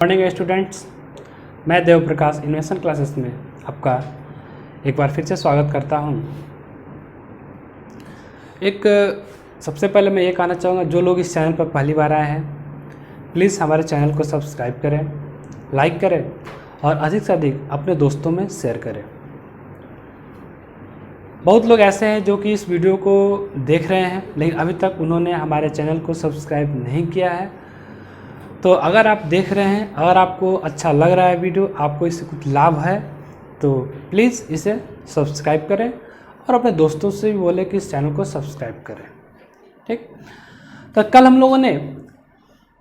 Morning students, मैं Dev Prakash invention classes में आपका एक बार फिर से स्वागत करता हूं। सबसे पहले मैं ये कहना चाहूँगा, जो लोग इस चैनल पर पहली बार आए हैं प्लीज़ हमारे चैनल को सब्सक्राइब करें, लाइक करें और अधिक से अधिक अपने दोस्तों में शेयर करें। बहुत लोग ऐसे हैं जो कि इस वीडियो को देख रहे हैं लेकिन अभी तक उन्होंने हमारे चैनल को सब्सक्राइब नहीं किया है। तो अगर आप देख रहे हैं, अगर आपको अच्छा लग रहा है वीडियो, आपको इससे कुछ लाभ है, तो प्लीज़ इसे सब्सक्राइब करें और अपने दोस्तों से भी बोले कि इस चैनल को सब्सक्राइब करें। ठीक, तो कल हम लोगों ने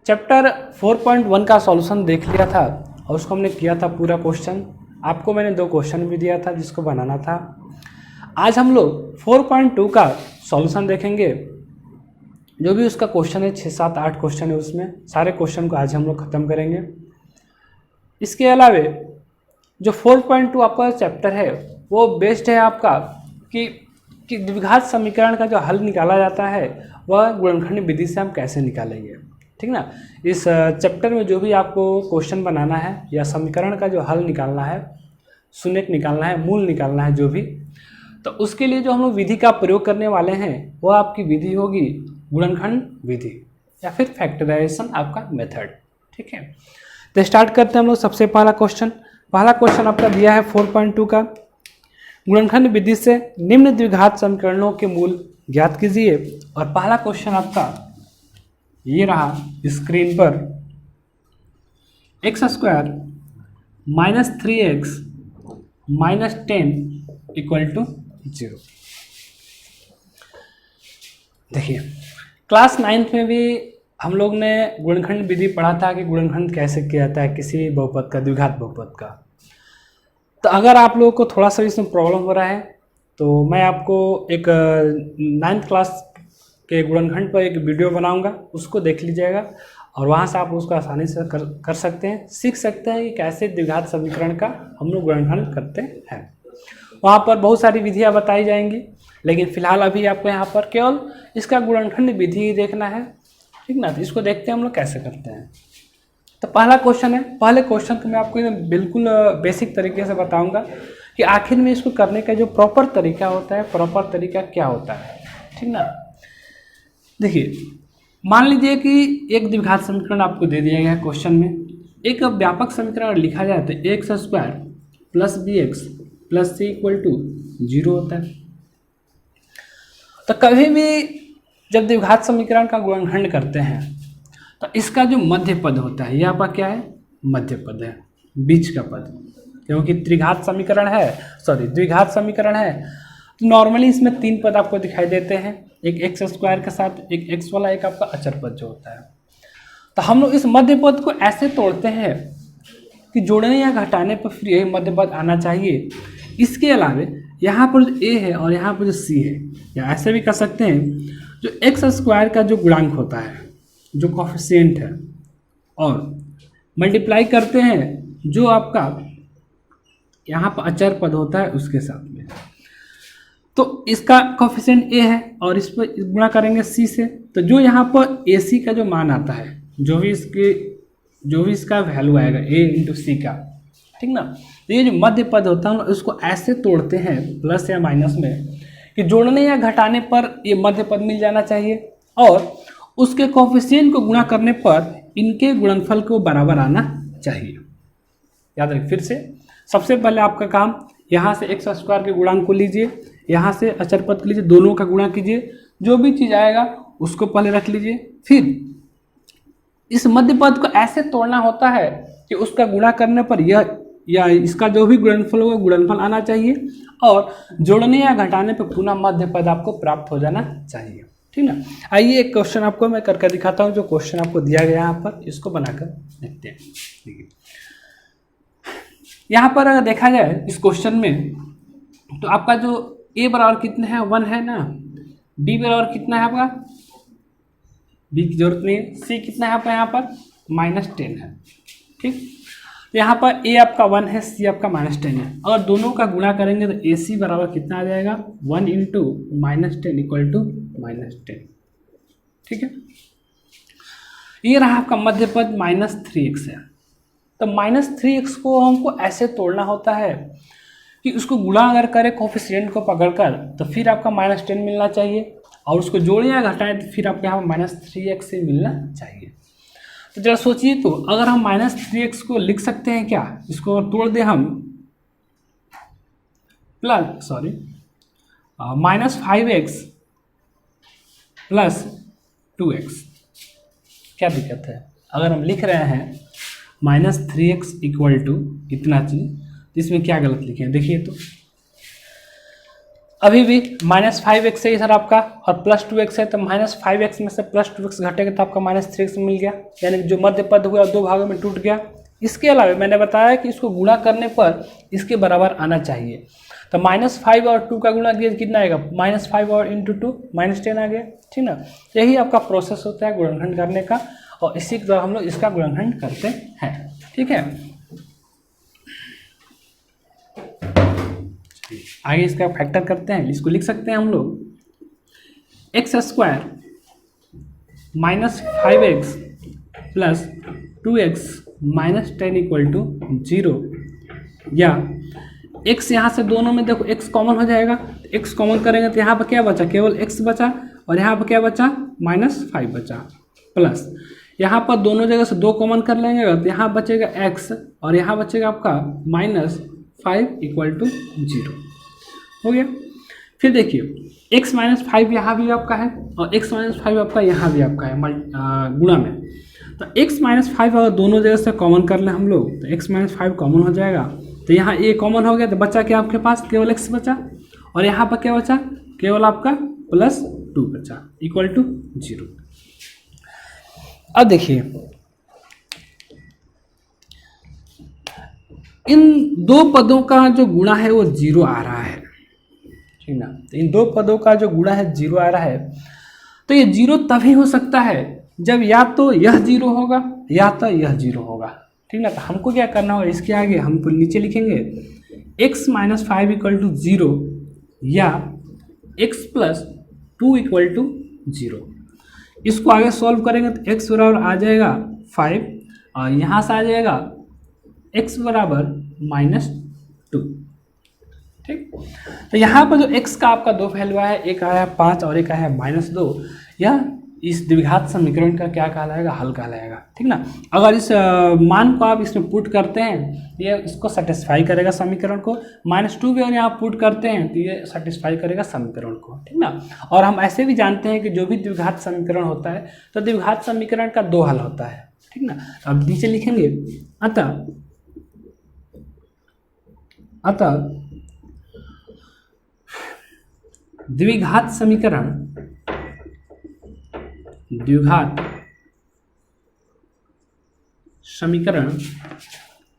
चैप्टर 4.1 का सॉल्यूशन देख लिया था और उसको हमने किया था पूरा क्वेश्चन। आपको मैंने 2 क्वेश्चन भी दिया था जिसको बनाना था। आज हम लोग 4.2 का सॉल्यूशन देखेंगे। जो भी उसका क्वेश्चन है, 6, 7, 8 क्वेश्चन है, उसमें सारे क्वेश्चन को आज हम लोग ख़त्म करेंगे। इसके अलावे जो 4.2 आपका चैप्टर है वो बेस्ड है आपका कि द्विघात समीकरण का जो हल निकाला जाता है वह गुणनखंड विधि से हम कैसे निकालेंगे। ठीक ना। इस चैप्टर में जो भी आपको क्वेश्चन बनाना है या समीकरण का जो हल निकालना है, शून्यक निकालना है, मूल निकालना है, जो भी, तो उसके लिए जो हम लोग विधि का प्रयोग करने वाले हैं वो आपकी विधि होगी गुणनखंड विधि या फिर फैक्टराइजेशन आपका मेथड। ठीक है, तो स्टार्ट करते हैं हम लोग। सबसे पहला क्वेश्चन आपका दिया है 4.2 का, गुणनखंड विधि से निम्न द्विघात समीकरणों के मूल ज्ञात कीजिए। और पहला क्वेश्चन आपका ये रहा स्क्रीन पर, x² - 3x - 10 = 0। देखिए, क्लास 9th में भी हम लोग ने गुणनखंड विधि पढ़ा था कि गुणनखंड कैसे किया जाता है किसी बहुपद का, द्विघात बहुपद का। तो अगर आप लोगों को थोड़ा सा इसमें प्रॉब्लम हो रहा है तो मैं आपको एक 9th क्लास के गुणनखंड पर एक वीडियो बनाऊंगा, उसको देख लीजिएगा और वहाँ से आप उसको आसानी से कर सकते हैं, सीख सकते हैं कि कैसे द्विघात समीकरण का हम लोग गुणनखंड करते हैं। वहाँ पर बहुत सारी विधियाँ बताई जाएंगी, लेकिन फिलहाल अभी आपको यहाँ पर केवल इसका गुणनखंड विधि ही देखना है। ठीक ना, तो इसको देखते हैं हम लोग कैसे करते हैं। तो पहला क्वेश्चन है, पहले क्वेश्चन को मैं आपको बिल्कुल बेसिक तरीके से बताऊंगा कि आखिर में इसको करने का जो प्रॉपर तरीका होता है, प्रॉपर तरीका क्या होता है। ठीक ना। देखिए, मान लीजिए कि एक द्विघात समीकरण आपको दे दिया गया है क्वेश्चन में। एक व्यापक समीकरण लिखा जाए तो x² + bx + c = 0 होता है। तो कभी भी जब द्विघात समीकरण का गुणनखंड करते हैं तो इसका जो मध्य पद होता है, यह आपका क्या है, मध्य पद है, बीच का पद, क्योंकि द्विघात समीकरण है। तो नॉर्मली इसमें 3 पद आपको दिखाई देते हैं, एक x² के साथ, एक x वाला, एक आपका अचर पद जो होता है। तो हम लोग इस मध्य पद को ऐसे तोड़ते हैं कि जोड़ने या घटाने पर फिर यही मध्य पद आना चाहिए। इसके अलावे यहाँ पर जो a है और यहाँ पर जो c है, या ऐसे भी कर सकते हैं, जो x² का जो गुणांक होता है, जो कोफिशिएंट है, और मल्टीप्लाई करते हैं जो आपका यहाँ पर अचर पद होता है उसके साथ में। तो इसका कोफिशिएंट a है और इस पर गुणा करेंगे c से, तो जो यहाँ पर ac का जो मान आता है, जो भी इसका वैल्यू आएगा a × c का, ठीक ना। तो ये जो मध्य पद होता है उसको ऐसे तोड़ते हैं प्लस या माइनस में कि जोड़ने या घटाने पर ये मध्य पद मिल जाना चाहिए और उसके कोफिशिएंट को गुणा करने पर इनके गुणनफल को बराबर आना चाहिए। याद रखिए फिर से, सबसे पहले आपका काम, यहाँ से x² के गुणांक को लीजिए, यहाँ से अचर पद को लीजिए, दोनों का गुणा कीजिए, जो भी चीज़ आएगा उसको पहले रख लीजिए। फिर इस मध्य पद को ऐसे तोड़ना होता है कि उसका गुणा करने पर यह या इसका जो भी गुणनफल होगा गुणनफल आना चाहिए और जोड़ने या घटाने पर पुनः मध्य पद आपको प्राप्त हो जाना चाहिए। ठीक ना। आइए एक क्वेश्चन आपको मैं करके दिखाता हूँ, जो क्वेश्चन आपको दिया गया यहाँ पर, इसको बनाकर देखते हैं। देखिए, यहाँ पर अगर देखा जाए इस क्वेश्चन में, तो आपका जो a बराबर कितने हैं, 1 है ना, b बराबर कितना है आपका, b की जरूरत नहीं है, c कितना है आपका यहाँ पर, -10 है। ठीक, तो यहाँ पर a आपका 1 है, c आपका -10 है। अगर दोनों का गुणा करेंगे तो ac बराबर कितना आ जाएगा, 1 × -10 = -10। ठीक है, ये रहा आपका मध्य पद, -3x है। तो -3x को हमको ऐसे तोड़ना होता है कि उसको गुणा अगर करें कोफिशिएंट को पकड़कर तो फिर आपका -10 मिलना चाहिए, और उसको जोड़ें या घटाएं तो फिर आपको यहाँ -3x से मिलना चाहिए। तो जरा सोचिए, तो अगर हम -3x को लिख सकते हैं क्या, इसको तोड़ दें हम -5x + 2x, क्या दिक्कत है? अगर हम लिख रहे हैं -3x = इतना चीज, तो इसमें क्या गलत लिखे हैं देखिए। तो अभी भी -5x है इधर आपका और +2x है, तो -5x में से +2x घटेगा तो आपका -3x मिल गया, यानी जो मध्य पद हुआ दो भागों में टूट गया। इसके अलावा मैंने बताया कि इसको गुणा करने पर इसके बराबर आना चाहिए, तो -5 और 2 का गुणा किया कितना आएगा, -5 और × 2 -10 आ गया, ठीक ना। यही आपका प्रोसेस होता है गुणनखंड करने का, और इसी के द्वारा हम लोग इसका गुणनखंड करते हैं, ठीक है। आगे इसका फैक्टर करते हैं, इसको लिख सकते हैं हम लोग x² - 5x + 2x - 10 = 0, या x यहाँ से दोनों में देखो x कॉमन हो जाएगा, तो x कॉमन करेंगे तो यहाँ पर क्या बचा, केवल x बचा, और यहाँ पर क्या बचा, -5 बचा, प्लस यहाँ पर दोनों जगह से 2 कॉमन कर लेंगे तो यहाँ बचेगा x, और यहाँ बचेगा आपका -5 = 0, हो गया। फिर देखिए x - 5 यहाँ भी आपका है, और x - 5 आपका यहाँ भी आपका है गुणा में, तो x - 5 अगर दोनों जगह से कॉमन कर लें हम लोग तो x - 5 कॉमन हो जाएगा, तो यहाँ a कॉमन हो गया, तो बचा क्या आपके पास, केवल x बचा, और यहाँ पर क्या बचा, केवल आपका +2 बचा, = 0। अब देखिए इन दो पदों का जो गुणा है वो 0 आ रहा है, ठीक ना। तो इन दो पदों का जो गुणा है 0 आ रहा है, तो ये 0 तभी हो सकता है जब या तो यह 0 होगा या तो यह 0 होगा, ठीक ना। तो हमको क्या करना होगा, इसके आगे हमको नीचे लिखेंगे x - 5 = 0 या x + 2 = 0। इसको आगे सॉल्व करेंगे तो x बराबर आ जाएगा 5, और यहाँ से आ जाएगा x बराबर -2, ठीक। तो यहाँ पर जो x का आपका 2 वैल्यू है, एक आया 5 और एक आया -2, यह इस द्विघात समीकरण का क्या कहलाएगा, हल कहलाएगा, ठीक ना। अगर इस मान को आप इसमें पुट करते हैं, ये इसको सेटिस्फाई करेगा समीकरण को, -2 भी और यहाँ पुट करते हैं तो ये सेटिस्फाई करेगा समीकरण को, ठीक ना। और हम ऐसे भी जानते हैं कि जो भी द्विघात समीकरण होता है तो द्विघात समीकरण का 2 हल होता है, ठीक ना। अब नीचे लिखेंगे अतः द्विघात समीकरण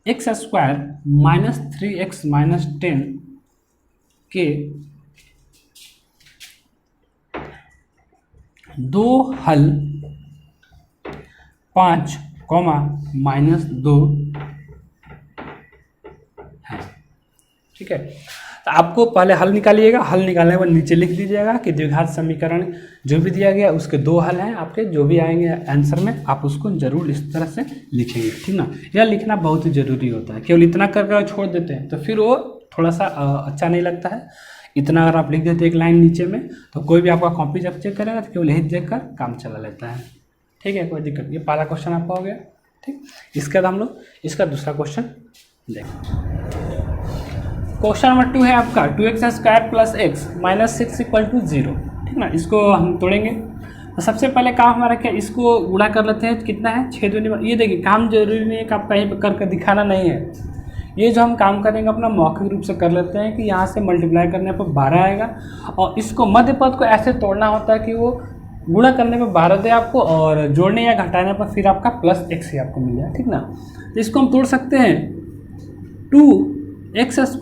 x² - 3x - 10 के 2 हल 5, -2 है, ठीक है। तो आपको पहले हल निकालिएगा, हल निकालने के बाद नीचे लिख दीजिएगा कि द्विघात समीकरण जो भी दिया गया उसके 2 हल हैं आपके, जो भी आएंगे आंसर में आप उसको जरूर इस तरह से लिखेंगे, ठीक ना। यह लिखना बहुत ही जरूरी होता है, केवल इतना करके छोड़ देते हैं तो फिर वो थोड़ा सा अच्छा नहीं लगता है। इतना अगर आप लिख देते एक लाइन नीचे में तो कोई भी आपका कॉपी जब चेक करेगा तो केवल यही देख कर काम चला लेता है, ठीक है, कोई दिक्कत। ये पहला क्वेश्चन आपका हो गया, ठीक। इसके बाद हम लोग इसका दूसरा क्वेश्चन देखें। क्वेश्चन नंबर 2 है आपका 2x² + x - 6 = 0, ठीक ना। इसको हम तोड़ेंगे तो सबसे पहले काम हमारा क्या, इसको गुणा कर लेते हैं, कितना है 6 दूनी। ये देखिए काम जरूरी नहीं है कि आप कहीं पर करके दिखाना नहीं है, ये जो हम काम करेंगे अपना मौखिक रूप से कर लेते हैं कि यहाँ से मल्टीप्लाई करने पर 12 आएगा, और इसको मध्य पद को ऐसे तोड़ना होता है कि वो गुणा करने पर 12 दे आपको, और जोड़ने या घटाने पर फिर आपका +x ही आपको मिल जाए, ठीक ना। तो इसको हम तोड़ सकते हैं 2x² +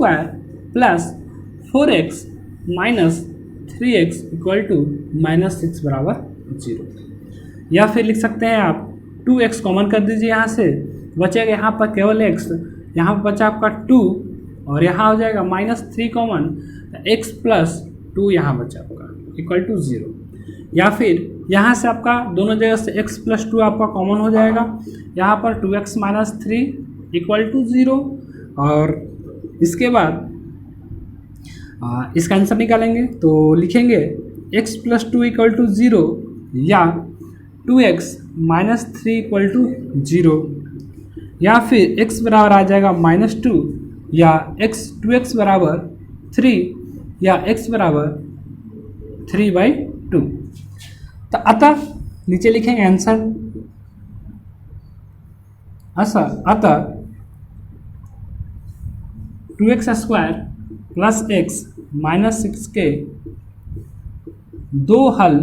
4x - 3x = -6 बराबर 0, या फिर लिख सकते हैं आप 2x कॉमन कर दीजिए, यहाँ से बचेगा यहाँ पर केवल x, यहाँ पर बचा आपका 2, और यहाँ हो जाएगा -3 कॉमन, x + 2 यहाँ बचा आपका =0, या फिर यहाँ से आपका दोनों जगह से x + 2 आपका कॉमन हो जाएगा, यहाँ पर 2x - 3 इक्वल टू 0। और इसके बाद इसका आंसर निकालेंगे तो लिखेंगे x प्लस 2 इक्वल टू 0 या 2x माइनस 3 इक्वल टू 0, या फिर x बराबर आ जाएगा -2 या 2x बराबर 3 या x बराबर 3/2। तो अतः नीचे लिखेंगे आंसर। अतः 2x square plus x minus 6 के दो हल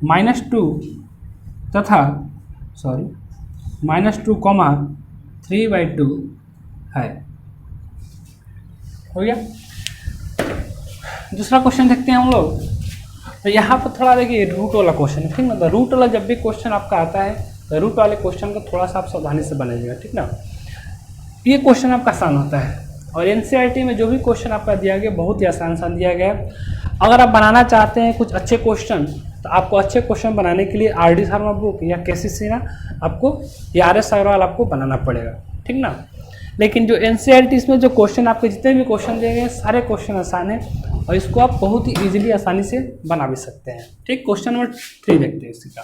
-2 तथा -2, 3/2 है। हो गया। दूसरा क्वेश्चन देखते हैं हम लोग। तो यहाँ पर थोड़ा देखिए रूट वाला क्वेश्चन है, ठीक ना। तो रूट वाला जब भी क्वेश्चन आपका आता है तो रूट वाले क्वेश्चन को थोड़ा सा आप सावधानी से बनाइएगा, ठीक ना। ये क्वेश्चन आपका आसान होता है और एनसीईआरटी में जो भी क्वेश्चन आपका दिया गया बहुत ही आसान दिया गया है। अगर आप बनाना चाहते हैं कुछ अच्छे क्वेश्चन तो आपको अच्छे क्वेश्चन बनाने के लिए आर डी शर्मा बुक या केसीसी ना आपको या आर एस अग्रवाल आपको बनाना पड़ेगा, ठीक ना। लेकिन जो एनसीईआरटी इसमें जो क्वेश्चन आपके जितने भी क्वेश्चन दिए गए सारे क्वेश्चन आसान है और इसको आप बहुत ही ईजिली आसानी से बना भी सकते हैं, ठीक। क्वेश्चन नंबर 3 देखते हैं इसका।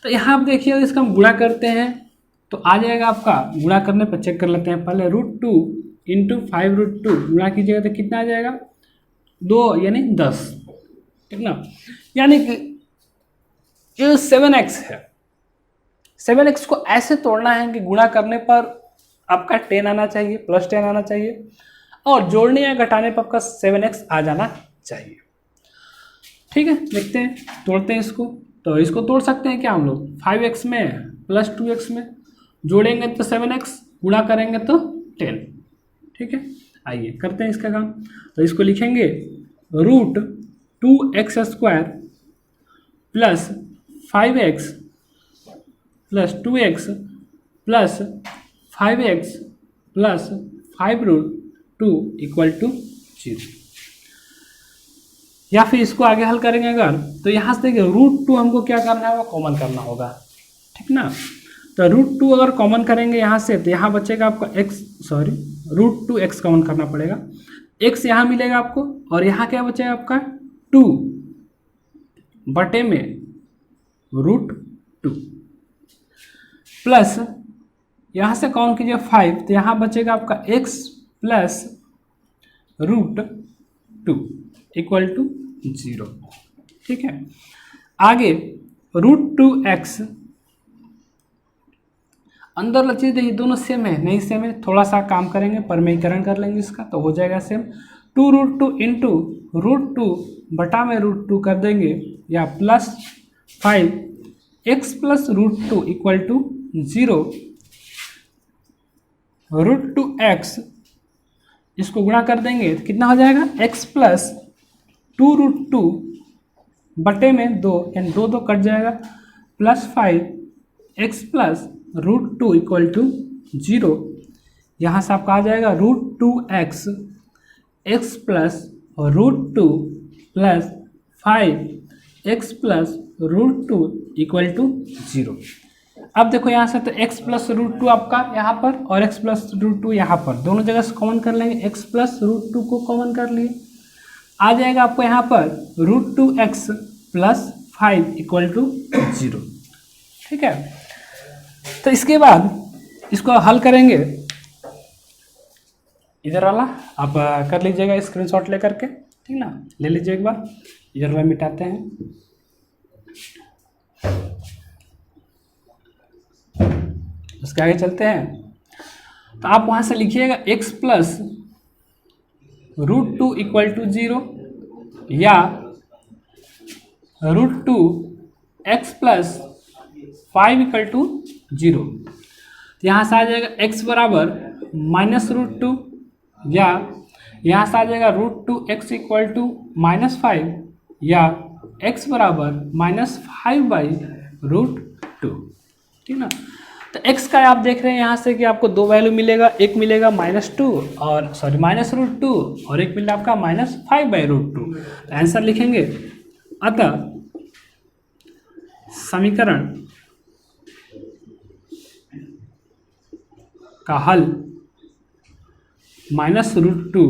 तो यहाँ आप देखिए इसका हम गुणा करते हैं तो आ जाएगा आपका, गुणा करने पर चेक कर लेते हैं पहले। √2 इंटू 5√2 गुणा कीजिएगा तो कितना आ जाएगा 2 यानी 10, ठीक ना। यानी कि ये 7x है। 7x को ऐसे तोड़ना है कि गुणा करने पर आपका 10 आना चाहिए, +10 आना चाहिए, और जोड़ने या घटाने पर आपका 7x आ जाना चाहिए, ठीक है। देखते हैं, तोड़ते हैं इसको। तो इसको तोड़ सकते हैं क्या हम लोग, 5x में प्लस 2x में जोड़ेंगे तो 7x, गुणा करेंगे तो 10, ठीक है। आइए करते हैं इसका काम। तो इसको लिखेंगे √2x² plus 5x plus 2x plus 5x plus 5√2 equal to 0। या फिर इसको आगे हल करेंगे अगर तो यहाँ से देखिए √2 हमको क्या करना है, वो कॉमन करना होगा, ठीक ना। तो √2 अगर कॉमन करेंगे यहाँ से तो यहाँ बचेगा आपका √2x कॉमन करना पड़ेगा, x यहाँ मिलेगा आपको, और यहाँ क्या बचेगा आपका 2 बटे में √2 प्लस यहाँ से काउंट कीजिए 5 तो यहाँ बचेगा आपका x प्लस √2 इक्वल टू 0, ठीक है। आगे √2x अंदर लचीज देखिए दोनों सेम है, नहीं सेम है, थोड़ा सा काम करेंगे, परमीकरण कर लेंगे इसका तो हो जाएगा सेम। 2√2 इंटू √2 बटा में √2 कर देंगे या plus 5x plus √2 equal to 0। √2x इसको गुणा कर देंगे तो कितना हो जाएगा x प्लस 2√2 बटे में 2 यानी 2 कट जाएगा, plus 5x plus √2 equal to 0। यहाँ से आपका आ जाएगा √2x x plus √2 plus 5x plus √2 equal to 0। अब देखो यहाँ से तो x प्लस √2 आपका यहाँ पर और x प्लस √2 यहाँ पर, दोनों जगह से कॉमन कर लेंगे, x प्लस √2 को कॉमन कर लिए, आ जाएगा आपको यहाँ पर √2x प्लस 5 इक्वल टू 0, ठीक है। तो इसके बाद इसको हल करेंगे, इधर वाला आप कर लीजिएगा स्क्रीनशॉट लेकर के, ठीक ना, ले लीजिए एक बार, इधर वाला मिटाते हैं। उसके आगे चलते हैं तो आप वहाँ से लिखिएगा x प्लस √2 इक्वल टू 0 या √2x प्लस 5 इक्वल टू 0। तो यहाँ से आ जाएगा x बराबर -√2 या यहाँ से आ जाएगा √2x इक्वल टू -5 या x बराबर -5/√2, ठीक ना। तो x का आप देख रहे हैं यहाँ से कि आपको दो वैल्यू मिलेगा, एक मिलेगा -2 और -√2 और एक मिलेगा आपका -5/√2। तो आंसर लिखेंगे, अतः समीकरण का हल -√2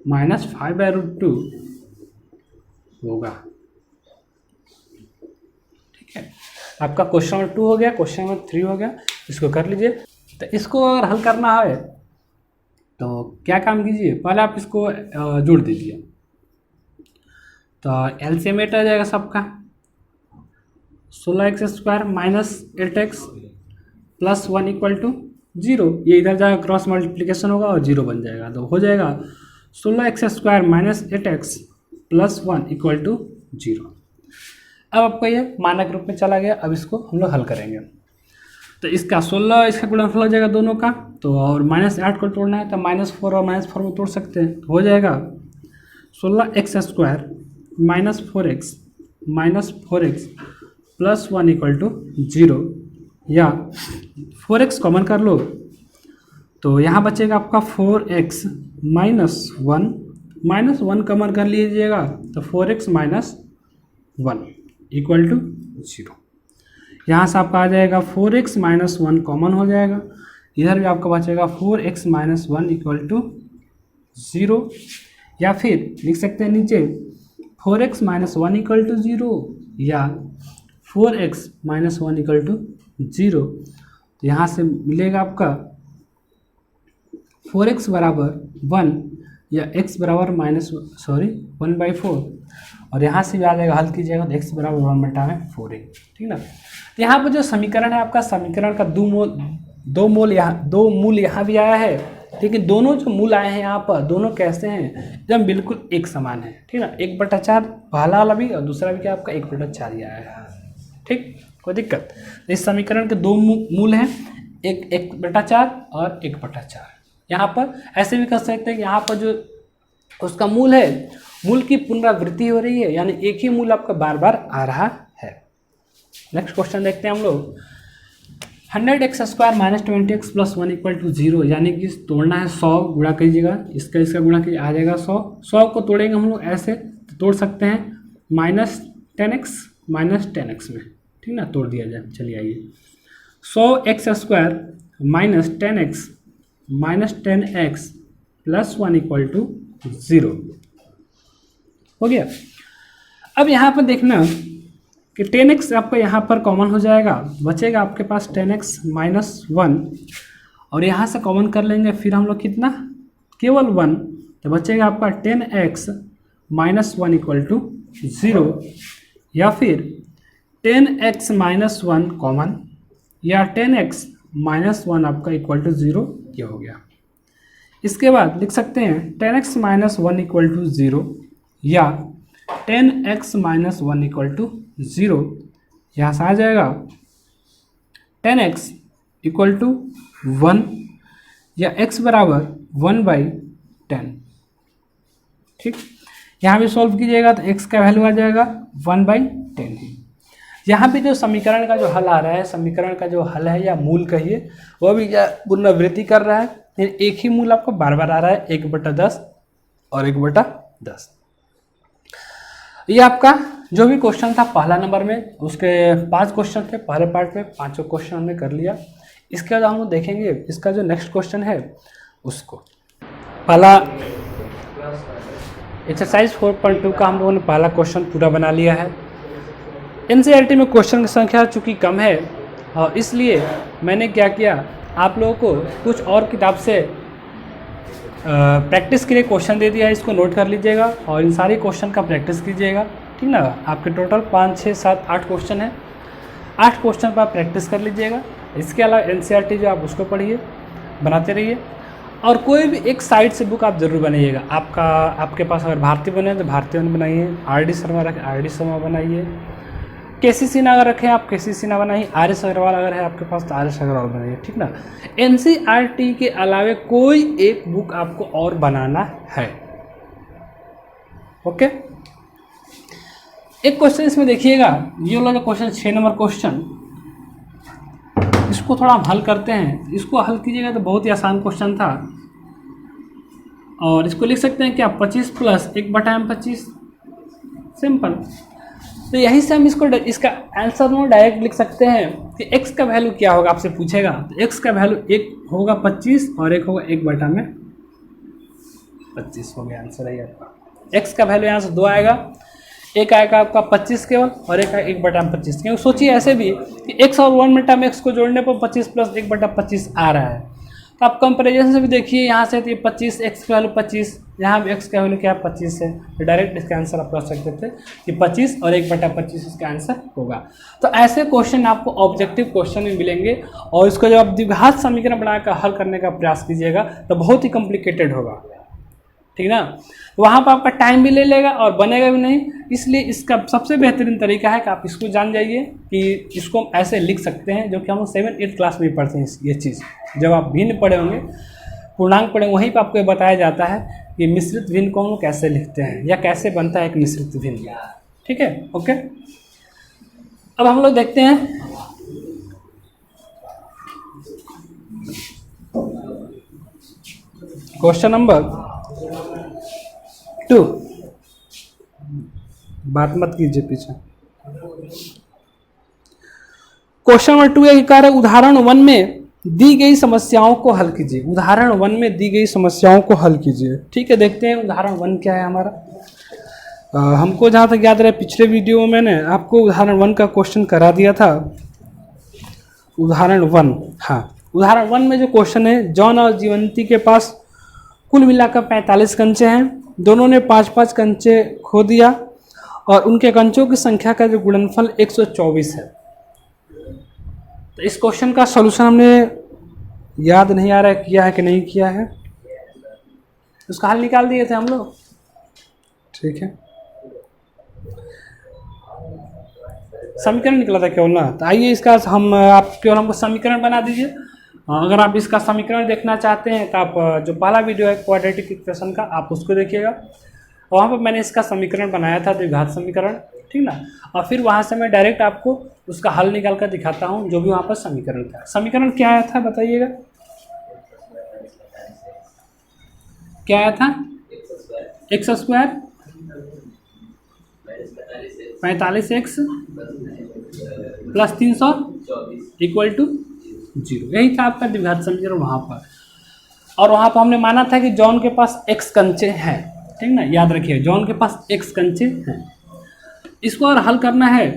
-5/√2 होगा। ठीक है, आपका क्वेश्चन नंबर 2 हो गया, क्वेश्चन नंबर 3 हो गया, इसको कर लीजिए। तो इसको अगर हल करना है तो क्या काम कीजिए, पहले आप इसको जोड़ दीजिए। तो एलसीएम 8 आ जाएगा सबका, 16x² - 8x + 1 = 0। ये इधर जाएगा, क्रॉस मल्टीप्लिकेशन होगा और 0 बन जाएगा, तो हो जाएगा 16x² - 8x + 1 = 0। अब आपका ये मानक रूप में चला गया। अब इसको हम लोग हल करेंगे। तो इसका 16 इसका गुणनफल हो जाएगा दोनों का, तो और -8 को तोड़ना है तो -4 और -4 में तोड़ सकते हैं, तो हो जाएगा 16x² - 4x + 1 = 0, या 4x कॉमन कर लो तो यहाँ बचेगा आपका 4x - 1 -1 कॉमन कर लीजिएगा तो 4x - 1 = 0। यहाँ से आपका आ जाएगा 4x - 1 कॉमन हो जाएगा, इधर भी आपका बचेगा 4x - 1 = 0, या फिर लिख सकते हैं नीचे 4x - 1 = 0 या 4x - 1 = 0। तो यहाँ से मिलेगा आपका 4x = 1 या x = 1/4, और यहाँ से भी आ जाएगा, हल कीजिएगा तो x = 1/4। ठीक ना। तो यहाँ पर जो समीकरण है आपका, समीकरण का दो मूल यहाँ भी आया है, लेकिन दोनों जो मूल आए हैं यहाँ पर, दोनों कैसे हैं, एकदम बिल्कुल एक समान है। ठीक ना, 1/4 पहला वाला भी और दूसरा भी क्या आपका 1/4 ही आया है। ठीक, कोई दिक्कत। इस समीकरण के दो मूल हैं, एक 1/4 और 1/4। यहाँ पर ऐसे भी कर सकते हैं कि यहाँ पर जो उसका मूल है, मूल की पुनरावृत्ति हो रही है, यानी एक ही मूल आपका बार बार आ रहा है। नेक्स्ट क्वेश्चन देखते हैं हम लोग। 100x² - 20x + 1 = 0, यानी कि तोड़ना है 100, गुणा कीजिएगा, इसका गुणा कीजिए, आ जाएगा 100। 100 को तोड़ेंगे हम लोग ऐसे, तो तोड़ सकते हैं -10x - 10x में। ठीक ना, तोड़ दिया जाए। चलिए आइए, 100x² - 10x - 10x + 1 = 0 हो गया। अब यहाँ पर देखना कि 10x आपका यहाँ पर कॉमन हो जाएगा, बचेगा आपके पास 10x - 1, और यहाँ से कॉमन कर लेंगे फिर हम लोग कितना, केवल 1, तो बचेगा आपका 10x - 1 = 0, या फिर 10x - 1 कॉमन, या 10x - 1 आपका = 0, ये हो गया। इसके बाद लिख सकते हैं 10x - 1 = 0 या 10x - 1 = 0। यहाँ से आ जाएगा 10x = 1 या x = 1/10। ठीक, यहाँ भी सॉल्व कीजिएगा तो x का वैल्यू आ जाएगा 1/10 ही। यहाँ पे जो समीकरण का जो हल आ रहा है, समीकरण का जो हल है या मूल कहिए, वो भी पुनरावृत्ति कर रहा है, एक ही मूल आपको बार बार आ रहा है, 1/10 और 1/10। ये आपका जो भी क्वेश्चन था पहला नंबर में, उसके 5 क्वेश्चन थे पहले पार्ट में, 5 क्वेश्चन हमने कर लिया। इसके बाद हम लोग देखेंगे इसका जो नेक्स्ट क्वेश्चन है उसको। पहला एक्सरसाइज 4.2 का हम लोगों ने पहला क्वेश्चन पूरा बना लिया है। एनसीईआरटी में क्वेश्चन की संख्या चूँकि कम है, और इसलिए मैंने क्या किया, आप लोगों को कुछ और किताब से प्रैक्टिस के लिए क्वेश्चन दे दिया है, इसको नोट कर लीजिएगा और इन सारे क्वेश्चन का प्रैक्टिस कीजिएगा। ठीक ना, आपके टोटल 5, 6, 7, 8 क्वेश्चन है, 8 क्वेश्चन पर आप प्रैक्टिस कर लीजिएगा। इसके अलावा एनसीईआरटी जो आप उसको पढ़िए, बनाते रहिए, और कोई भी एक साइड से बुक आप जरूर बनाइएगा। आपके पास अगर भारती बने तो भारती बनाइए, आर.डी. शर्मा रखे आर.डी. शर्मा बनाइए, के.सी. सिन्हा अगर रखें आप के.सी. सिन्हा बनाइए, आर.एस. अग्रवाल अगर है आपके पास तो आर.एस. अग्रवाल बनाइए। ठीक ना, एनसीईआरटी के अलावे कोई एक बुक आपको और बनाना है। ओके, एक क्वेश्चन इसमें देखिएगा, ये वाला जो क्वेश्चन 6 नंबर क्वेश्चन, इसको थोड़ा हम हल करते हैं। इसको हल कीजिएगा तो बहुत ही आसान क्वेश्चन था, और इसको लिख सकते हैं क्या, 25 + 1/25, सिंपल। तो यही से हम इसका आंसर में डायरेक्ट लिख सकते हैं कि x का वैल्यू क्या होगा, आपसे पूछेगा तो x का वैल्यू एक होगा 25 और एक होगा 1/25 हो गया आंसर है आपका। x का वैल्यू यहाँ से 2 आएगा, एक आएगा आपका 25 केवल और एक आएगा 1/25। क्योंकि सोचिए ऐसे भी कि x और 1/x को जोड़ने पर 25 प्लस 1/25 आ रहा है। तो आप कंपेरिजन से भी देखिए, यहाँ से तो ये 25, x का वैल्यू 25, यहाँ भी x का वैल्यू क्या है 25 है, तो डायरेक्ट इसका आंसर आप कर सकते थे कि 25 और 1/25 इसका आंसर होगा। तो ऐसे क्वेश्चन आपको ऑब्जेक्टिव क्वेश्चन में मिलेंगे और इसको जब आप द्विघात समीकरण बनाकर हल करने का प्रयास कीजिएगा तो बहुत ही कॉम्प्लिकेटेड होगा, ठीक ना। वहाँ पर आपका टाइम भी ले लेगा और बनेगा भी नहीं, इसलिए इसका सबसे बेहतरीन तरीका है कि आप इसको जान जाइए कि इसको हम ऐसे लिख सकते हैं, जो कि हम 7-8 क्लास में पढ़ते हैं। ये चीज़ जब आप भिन्न पढ़े होंगे, पूर्णांक पढ़े, वहीं पर आपको बताया जाता है कि मिश्रित भिन्न को हम कैसे लिखते हैं या कैसे बनता है एक मिश्रित भिन्न, ठीक है। ओके, अब हम लोग देखते हैं क्वेश्चन नंबर 2। बात मत कीजिए पीछे। क्वेश्चन नंबर 2 एक कार्य उदाहरण 1 में दी गई समस्याओं को हल कीजिए। उदाहरण 1 में दी गई समस्याओं को हल कीजिए, ठीक है। देखते हैं उदाहरण 1 क्या है हमारा। हमको जहाँ तक याद रहे पिछले वीडियो में मैंने आपको उदाहरण 1 का क्वेश्चन करा दिया था। उदाहरण 1, हाँ, उदाहरण 1 में जो क्वेश्चन है, जॉन और जीवंती के पास कुल मिलाकर 45 कंचे हैं। दोनों ने 5-5 कंचे खो दिया और उनके कंचों की संख्या का जो गुणनफल 124 है। तो इस क्वेश्चन का सॉल्यूशन हमने याद नहीं आ रहा है किया है कि नहीं किया है, उसका हल निकाल दिए थे हम लोग, ठीक है। समीकरण निकला था केवल ना, तो आइए इसका हम आप केवल हमको समीकरण बना दीजिए। अगर आप इसका समीकरण देखना चाहते हैं तो आप जो पहला वीडियो है क्वाड्रेटिक इक्वेशन का, आप उसको देखिएगा। वहाँ पर मैंने इसका समीकरण बनाया था, द्विघात समीकरण, ठीक ना। और फिर वहाँ से मैं डायरेक्ट आपको उसका हल निकाल कर दिखाता हूँ, जो भी वहाँ पर समीकरण था। समीकरण क्या आया था बताइएगा, क्या आया था? x² (45x) plus 300 equal to 0। यही था आपका द्विघात समीकरण वहाँ पर। और वहाँ पर हमने माना था कि जॉन के पास x कंचे हैं, ठीक ना, याद रखिए जॉन के पास x कंचे हैं। इसको और हल करना है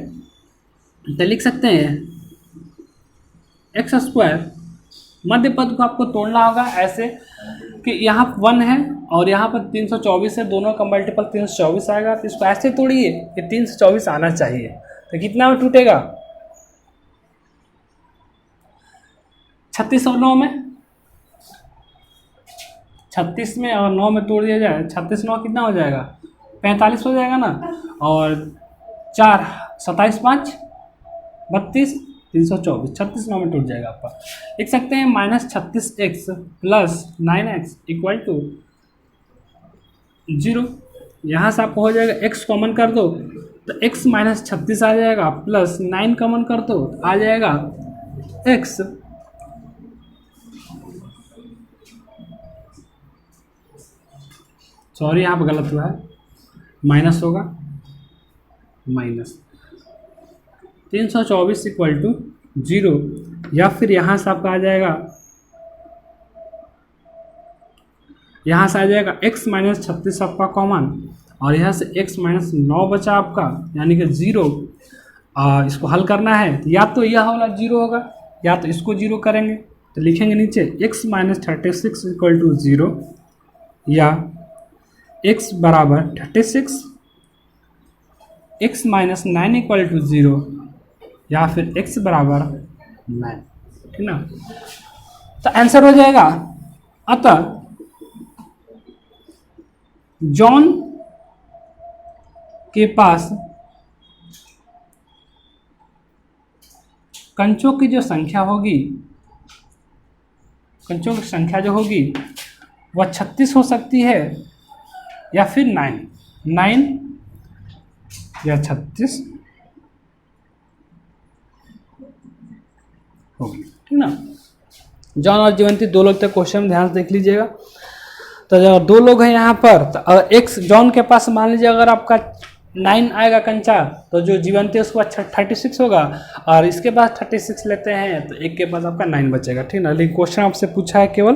तो लिख सकते हैं x², मध्य पद को आपको तोड़ना होगा ऐसे कि यहाँ 1 है और यहाँ पर 324 है, दोनों का मल्टीपल 324 आएगा। तो इसको ऐसे तोड़िए कि 324 आना चाहिए, तो कितना में टूटेगा? 36 और 9 में, 36 में और 9 में तोड़ दिया जाए, 36 9 कितना हो जाएगा? 45 हो जाएगा ना। और 4 27 5 32 324, 36 9 में टूट जाएगा आपका। लिख सकते हैं -36x plus 9x equal to 0। यहाँ से आपको हो जाएगा x कॉमन कर दो तो x -36 आ जाएगा, प्लस 9 कॉमन कर दो तो आ जाएगा x। सॉरी यहाँ पर गलत हुआ है, माइनस होगा, माइनस 324 इक्वल टू 0। या फिर यहाँ से आपका आ जाएगा, यहाँ से आ जाएगा x -36 आपका कॉमन और यहाँ से x -9 बचा आपका, यानी कि 0। इसको हल करना है तो या तो यह वाला 0 होगा या तो इसको 0 करेंगे। तो लिखेंगे नीचे x -36 इक्वल टू 0 या x बराबर 36, x -9 इक्वल टू 0 या फिर x बराबर 9, ठीक ना। तो आंसर हो जाएगा, अतः जॉन के पास कंचों की जो संख्या होगी, कंचों की संख्या जो होगी वह 36 हो सकती है या फिर 9 या 36 होगी, ठीक ना। जॉन और जीवंती 2 लोग तक क्वेश्चन में ध्यान से देख लीजिएगा। तो जब 2 लोग हैं यहाँ पर, तो x जॉन के पास मान लीजिए अगर आपका 9 आएगा कंचा, तो जो जीवंत है उसके बाद 36 होगा, और इसके बाद 36 लेते हैं तो एक के पास आपका 9 बचेगा, ठीक ना। लेकिन क्वेश्चन आपसे पूछा है केवल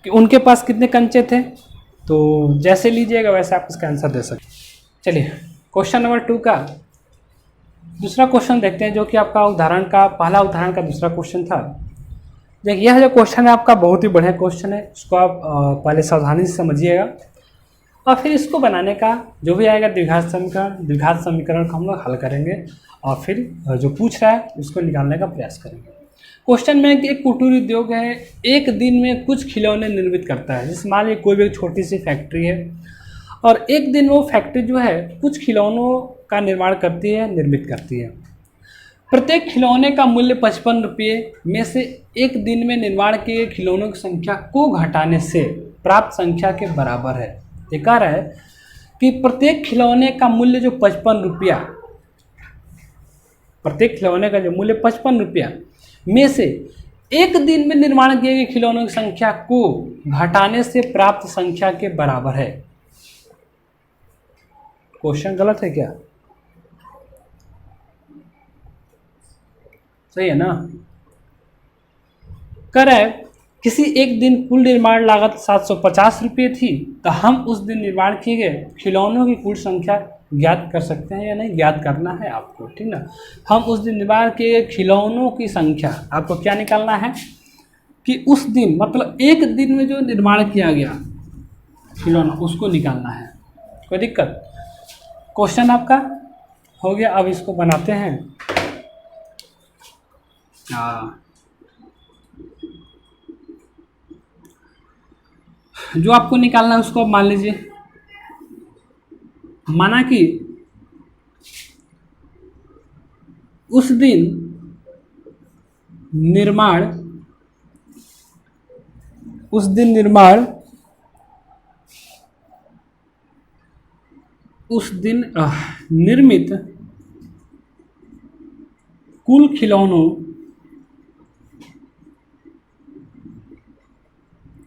कि उनके पास कितने कंचे थे, तो जैसे लीजिएगा वैसे आप इसका आंसर दे सकते। चलिए क्वेश्चन नंबर 2 का दूसरा क्वेश्चन देखते हैं, जो कि आपका उदाहरण का पहला उदाहरण का दूसरा क्वेश्चन था। देखिए यह जो क्वेश्चन है आपका बहुत ही बढ़िया क्वेश्चन है, इसको आप पहले सावधानी से समझिएगा, और फिर इसको बनाने का जो भी आएगा द्विघात समीकरण को हम लोग हल करेंगे, और फिर जो पूछ रहा है उसको निकालने का प्रयास करेंगे। क्वेश्चन में कि एक कुटीर उद्योग है, एक दिन में कुछ खिलौने निर्मित करता है। जैसे मान लीजिए कोई भी एक छोटी सी फैक्ट्री है, और एक दिन वो फैक्ट्री जो है कुछ खिलौनों का निर्माण करती है, निर्मित करती है। प्रत्येक खिलौने का मूल्य 55 रुपये में से एक दिन में निर्माण किए गए खिलौनों की संख्या को घटाने से प्राप्त संख्या के बराबर है। ये कह रहा है कि प्रत्येक खिलौने का मूल्य जो 55 रुपया, प्रत्येक खिलौने का जो मूल्य 55 रुपया में से एक दिन में निर्माण किए गए खिलौनों की संख्या को घटाने से प्राप्त संख्या के बराबर है। क्वेश्चन गलत है क्या? सही है ना। कह रहा है किसी एक दिन कुल निर्माण लागत 750 रुपये थी, तो हम उस दिन निर्माण किए गए खिलौनों की कुल संख्या ज्ञात कर सकते हैं या नहीं, ज्ञात करना है आपको, ठीक ना। हम उस दिन निर्माण किए गए खिलौनों की संख्या आपको क्या निकालना है कि उस दिन मतलब एक दिन में जो निर्माण किया गया खिलौना उसको निकालना है। कोई दिक्कत? क्वेश्चन आपका हो गया। अब इसको बनाते हैं। जो आपको निकालना है उसको मान लीजिए, माना कि उस दिन निर्मित कुल खिलौनों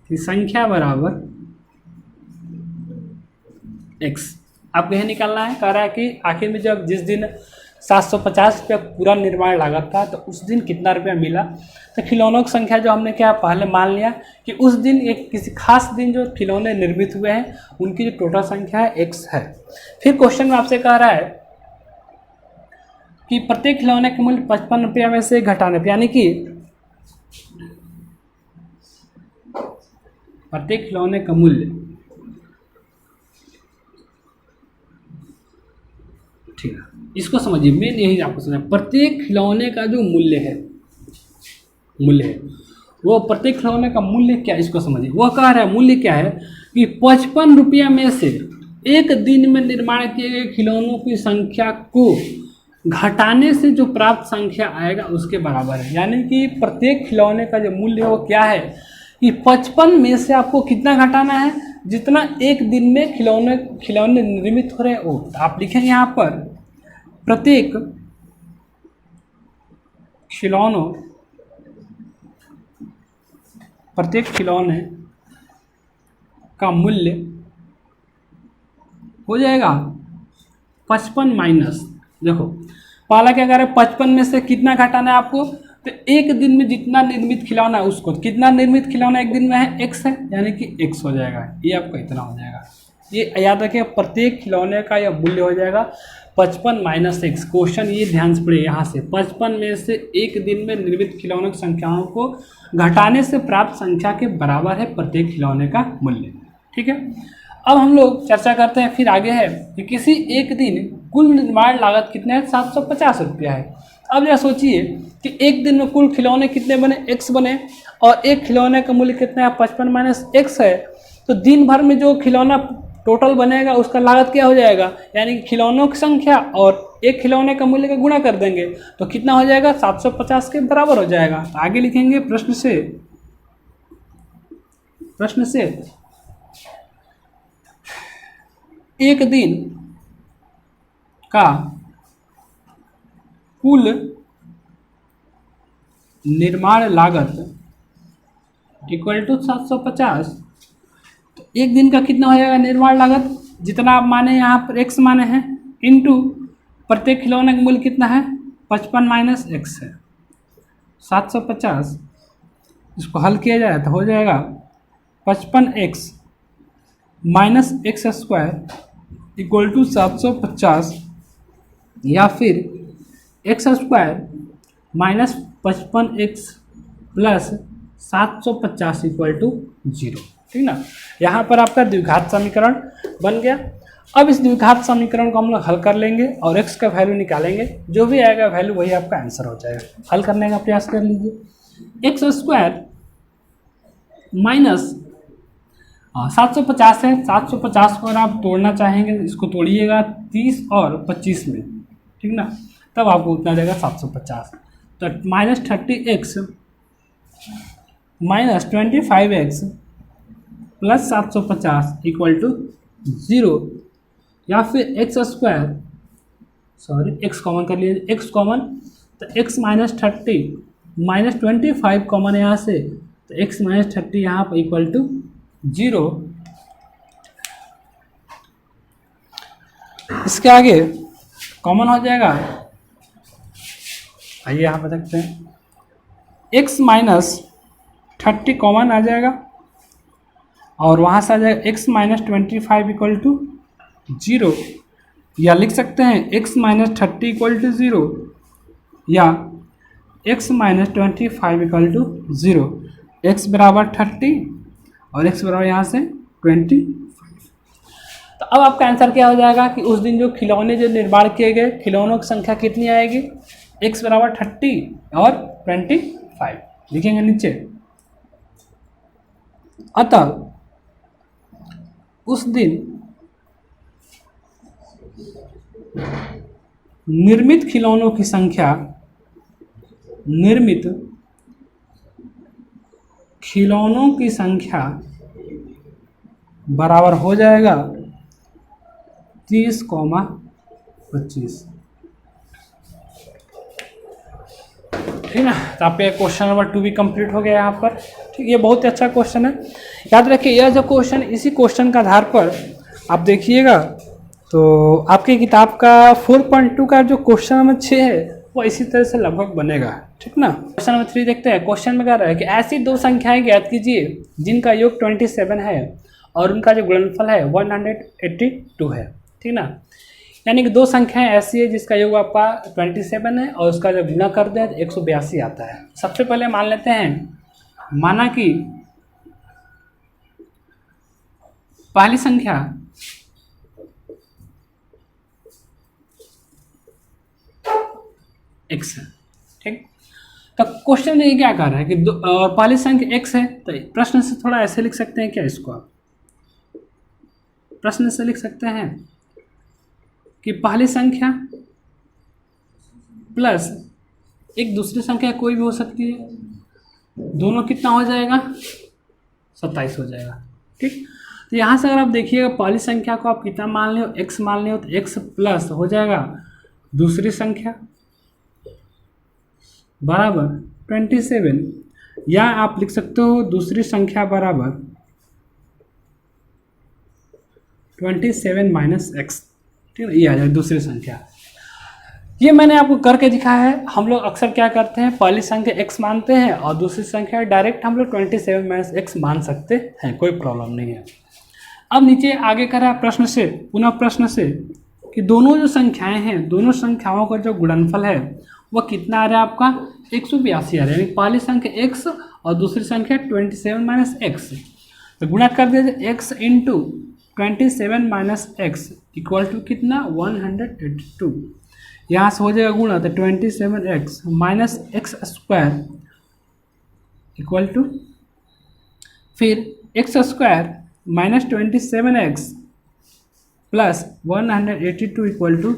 की संख्या बराबर x। आपको यह निकालना है। कह रहा है कि आखिर में जब जिस दिन 750 रुपया पूरा निर्माण लागत था, तो उस दिन कितना रुपया मिला। तो खिलौनों की संख्या जो हमने क्या पहले मान लिया कि उस दिन एक किसी खास दिन जो खिलौने निर्मित हुए हैं उनकी जो टोटल संख्या है x है। फिर क्वेश्चन में आपसे कह रहा है कि प्रत्येक खिलौने के मूल्य 55 रुपया में से घटाने, यानी कि प्रत्येक खिलौने का मूल्य, ठीक है, इसको समझिए। मेन यही आपको समझना, प्रत्येक खिलौने का जो मूल्य है वो प्रत्येक खिलौने का मूल्य क्या, इसको समझिए। वो कह रहा है मूल्य क्या है कि 55 रुपया में से एक दिन में निर्माण किए गए खिलौनों की संख्या को घटाने से जो प्राप्त संख्या आएगा उसके बराबर है। यानी कि प्रत्येक खिलौने का जो मूल्य है वो क्या है कि 55 में से आपको कितना घटाना है, जितना एक दिन में खिलौने निर्मित हो रहे हैं वो। तो आप लिखेंगे यहाँ पर प्रत्येक खिलौने का मूल्य हो जाएगा 55 माइनस, देखो पहला क्या कर रहे हैं, 55 में से कितना घटाना है आपको, तो एक दिन में जितना निर्मित खिलौना है उसको, कितना निर्मित खिलौना एक दिन में है, x है, यानी कि x हो जाएगा। ये आपका इतना हो जाएगा। ये याद रखें, प्रत्येक खिलौने का यह मूल्य हो जाएगा 55 माइनस x। क्वेश्चन ये ध्यान से पढ़िए, यहाँ से 55 में से एक दिन में निर्मित खिलौनों की संख्याओं को घटाने से प्राप्त संख्या के बराबर है प्रत्येक खिलौने का मूल्य, ठीक है। अब हम लोग चर्चा करते हैं, फिर आगे है कि किसी एक दिन कुल निर्माण लागत कितने है, 750 रुपया है। अब यह सोचिए कि एक दिन में कुल खिलौने कितने बने, x बने, और एक खिलौने का मूल्य कितना है, 55 माइनस x है। तो दिन भर में जो खिलौना टोटल बनेगा उसका लागत क्या हो जाएगा, यानी कि खिलौनों की संख्या और एक खिलौने का मूल्य का गुणा कर देंगे तो कितना हो जाएगा, 750 के बराबर हो जाएगा। तो आगे लिखेंगे प्रश्न से एक दिन का कुल निर्माण लागत इक्वल टू 750। तो एक दिन का कितना हो जाएगा निर्माण लागत, जितना आप माने यहाँ पर x माने हैं इंटू प्रत्येक खिलौने का मूल्य कितना है 55 माइनस एक्स है 750। इसको हल किया जाए तो हो जाएगा 55x minus x square equal to 750 या फिर x square minus 55x plus 750 equal to 0। ठीक ना, यहाँ पर आपका द्विघात समीकरण बन गया। अब इस द्विघात समीकरण को हम लोग हल कर लेंगे और x का वैल्यू निकालेंगे, जो भी आएगा वैल्यू वही आपका आंसर हो जाएगा। हल करने का प्रयास कर लीजिए। एक्स स्क्वायर माइनस 750 है, 750 को अगर आप तोड़ना चाहेंगे इसको तोड़िएगा 30 और 25 में, ठीक ना, तब आपको उतना देगा 750। तो minus 30x minus 25x plus 750 equal to 0 या फिर x square, sorry x common कर लीजिए, एक्स कॉमन तो x माइनस 30 माइनस 25 कॉमन यहाँ से, तो x माइनस 30 यहाँ पर इक्वल टू 0। इसके आगे कॉमन हो जाएगा, आइए यहाँ पर देखते हैं, x माइनस 30 कॉमन आ जाएगा और वहाँ से आ जाएगा x माइनस 25 इक्वल टू 0, या लिख सकते हैं x माइनस 30 इक्वल टू 0 या x minus 25 equal to 0। x बराबर 30 और x बराबर यहाँ से 25। तो अब आपका आंसर क्या हो जाएगा कि उस दिन जो खिलौने जो निर्माण किए गए खिलौनों की संख्या कितनी आएगी, x बराबर 30 और 25 लिखेंगे नीचे। अतः उस दिन निर्मित खिलौनों की संख्या, निर्मित खिलौनों की संख्या बराबर हो जाएगा 30,25। ठीक ना, तो आपका क्वेश्चन नंबर 2 भी कंप्लीट हो गया यहाँ पर। ठीक, ये बहुत ही अच्छा क्वेश्चन है, याद रखिए यह जो क्वेश्चन, इसी क्वेश्चन का आधार पर आप देखिएगा तो आपकी किताब का 4.2 का जो क्वेश्चन नंबर 6 है वो इसी तरह से लगभग बनेगा। ठीक ना, क्वेश्चन नंबर 3 देखते हैं। क्वेश्चन में कह रहा है कि ऐसी दो संख्याएं ज्ञात कीजिए जिनका योग 27 है और उनका जो गुणनफल है 182 है। ठीक ना, यानी कि दो संख्याएं ऐसी है जिसका योग आपका 27 है और उसका जब गुणा कर दें तो 182 आता है। सबसे पहले मान लेते हैं, माना कि पहली संख्या x है। ठीक, तो क्वेश्चन में ये क्या कर रहा है कि और पहली संख्या x है, तो प्रश्न से थोड़ा ऐसे लिख सकते हैं क्या, इसको आप प्रश्न से लिख सकते हैं कि पहली संख्या प्लस एक दूसरी संख्या कोई भी हो सकती है, दोनों कितना हो जाएगा 27 हो जाएगा। ठीक, तो यहाँ से अगर आप देखिएगा पहली संख्या को आप कितना मान लो, x मान लियो, तो x प्लस हो जाएगा दूसरी संख्या बराबर 27, या आप लिख सकते हो दूसरी संख्या बराबर 27 माइनस एक्स। ठीक है, ये आ जाएगा दूसरी संख्या। ये मैंने आपको करके दिखाया है। हम लोग अक्सर क्या करते हैं, पहली संख्या x मानते हैं और दूसरी संख्या डायरेक्ट हम लोग 27 माइनस एक्स मान सकते हैं, कोई प्रॉब्लम नहीं है। अब नीचे आगे करा प्रश्न से, पुनः प्रश्न से कि दोनों जो संख्याएं हैं, दोनों संख्याओं का जो गुणनफल है वह कितना आ रहा है आपका 182 आ रहा है, यानी पहली संख्या x और दूसरी संख्या 27 माइनस एक्स। तो गुणा कर दीजिए x into 27 minus x equal to कितना 182। यहाँ से हो जाएगा गुणा, तो 27x minus x square equal to फिर x square minus 27x plus 182 equal to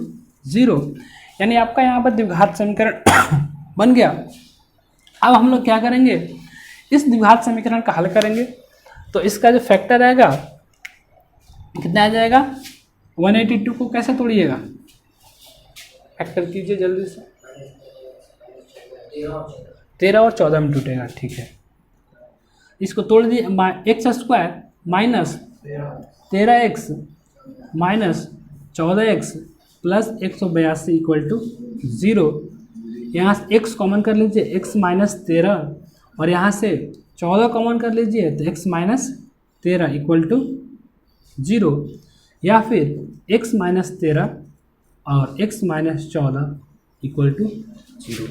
0, यानी आपका यहाँ पर द्विघात समीकरण बन गया। अब हम लोग क्या करेंगे, इस द्विघात समीकरण का हल करेंगे। तो इसका जो फैक्टर आएगा कितना आ जाएगा, 182 को कैसे तोड़िएगा, फैक्टर कीजिए जल्दी से, 13 और 14 में टूटेगा। ठीक है, इसको तोड़ दिए, x square minus 13x minus 14x plus 182 equal to 0। यहाँ से x कॉमन कर लीजिए, x माइनस 13, और यहाँ से 14 कॉमन कर लीजिए तो x माइनस 13 इक्वल टू 0, या फिर x माइनस 13 और x माइनस 14 इक्वल टू 0।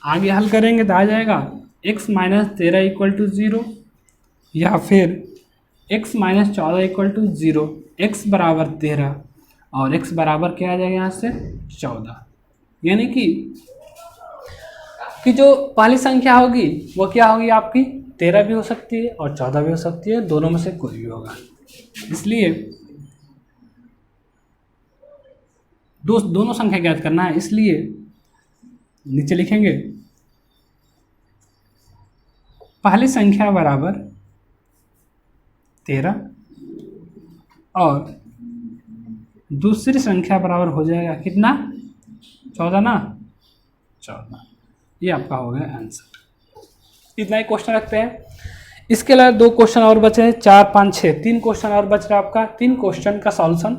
आगे हल करेंगे तो आ जाएगा x माइनस 13 इक्वल टू 0, या फिर x minus 14 equal to 0, x बराबर 13 और x बराबर क्या आ जाएगा यहाँ से 14। यानी कि जो पहली संख्या होगी वो क्या होगी आपकी 13 भी हो सकती है और 14 भी हो सकती है, दोनों में से कोई भी होगा। इसलिए दोनों संख्या ज्ञात करना है, इसलिए नीचे लिखेंगे पहली संख्या बराबर 13 और दूसरी संख्या बराबर हो जाएगा कितना 14 ना, 14। ये आपका हो गया आंसर। इतना ही क्वेश्चन रखते हैं। इसके अलावा 2 क्वेश्चन और बचे हैं, 4, 5, 6, 3 क्वेश्चन और बच रहा है आपका। 3 क्वेश्चन का सॉल्यूशन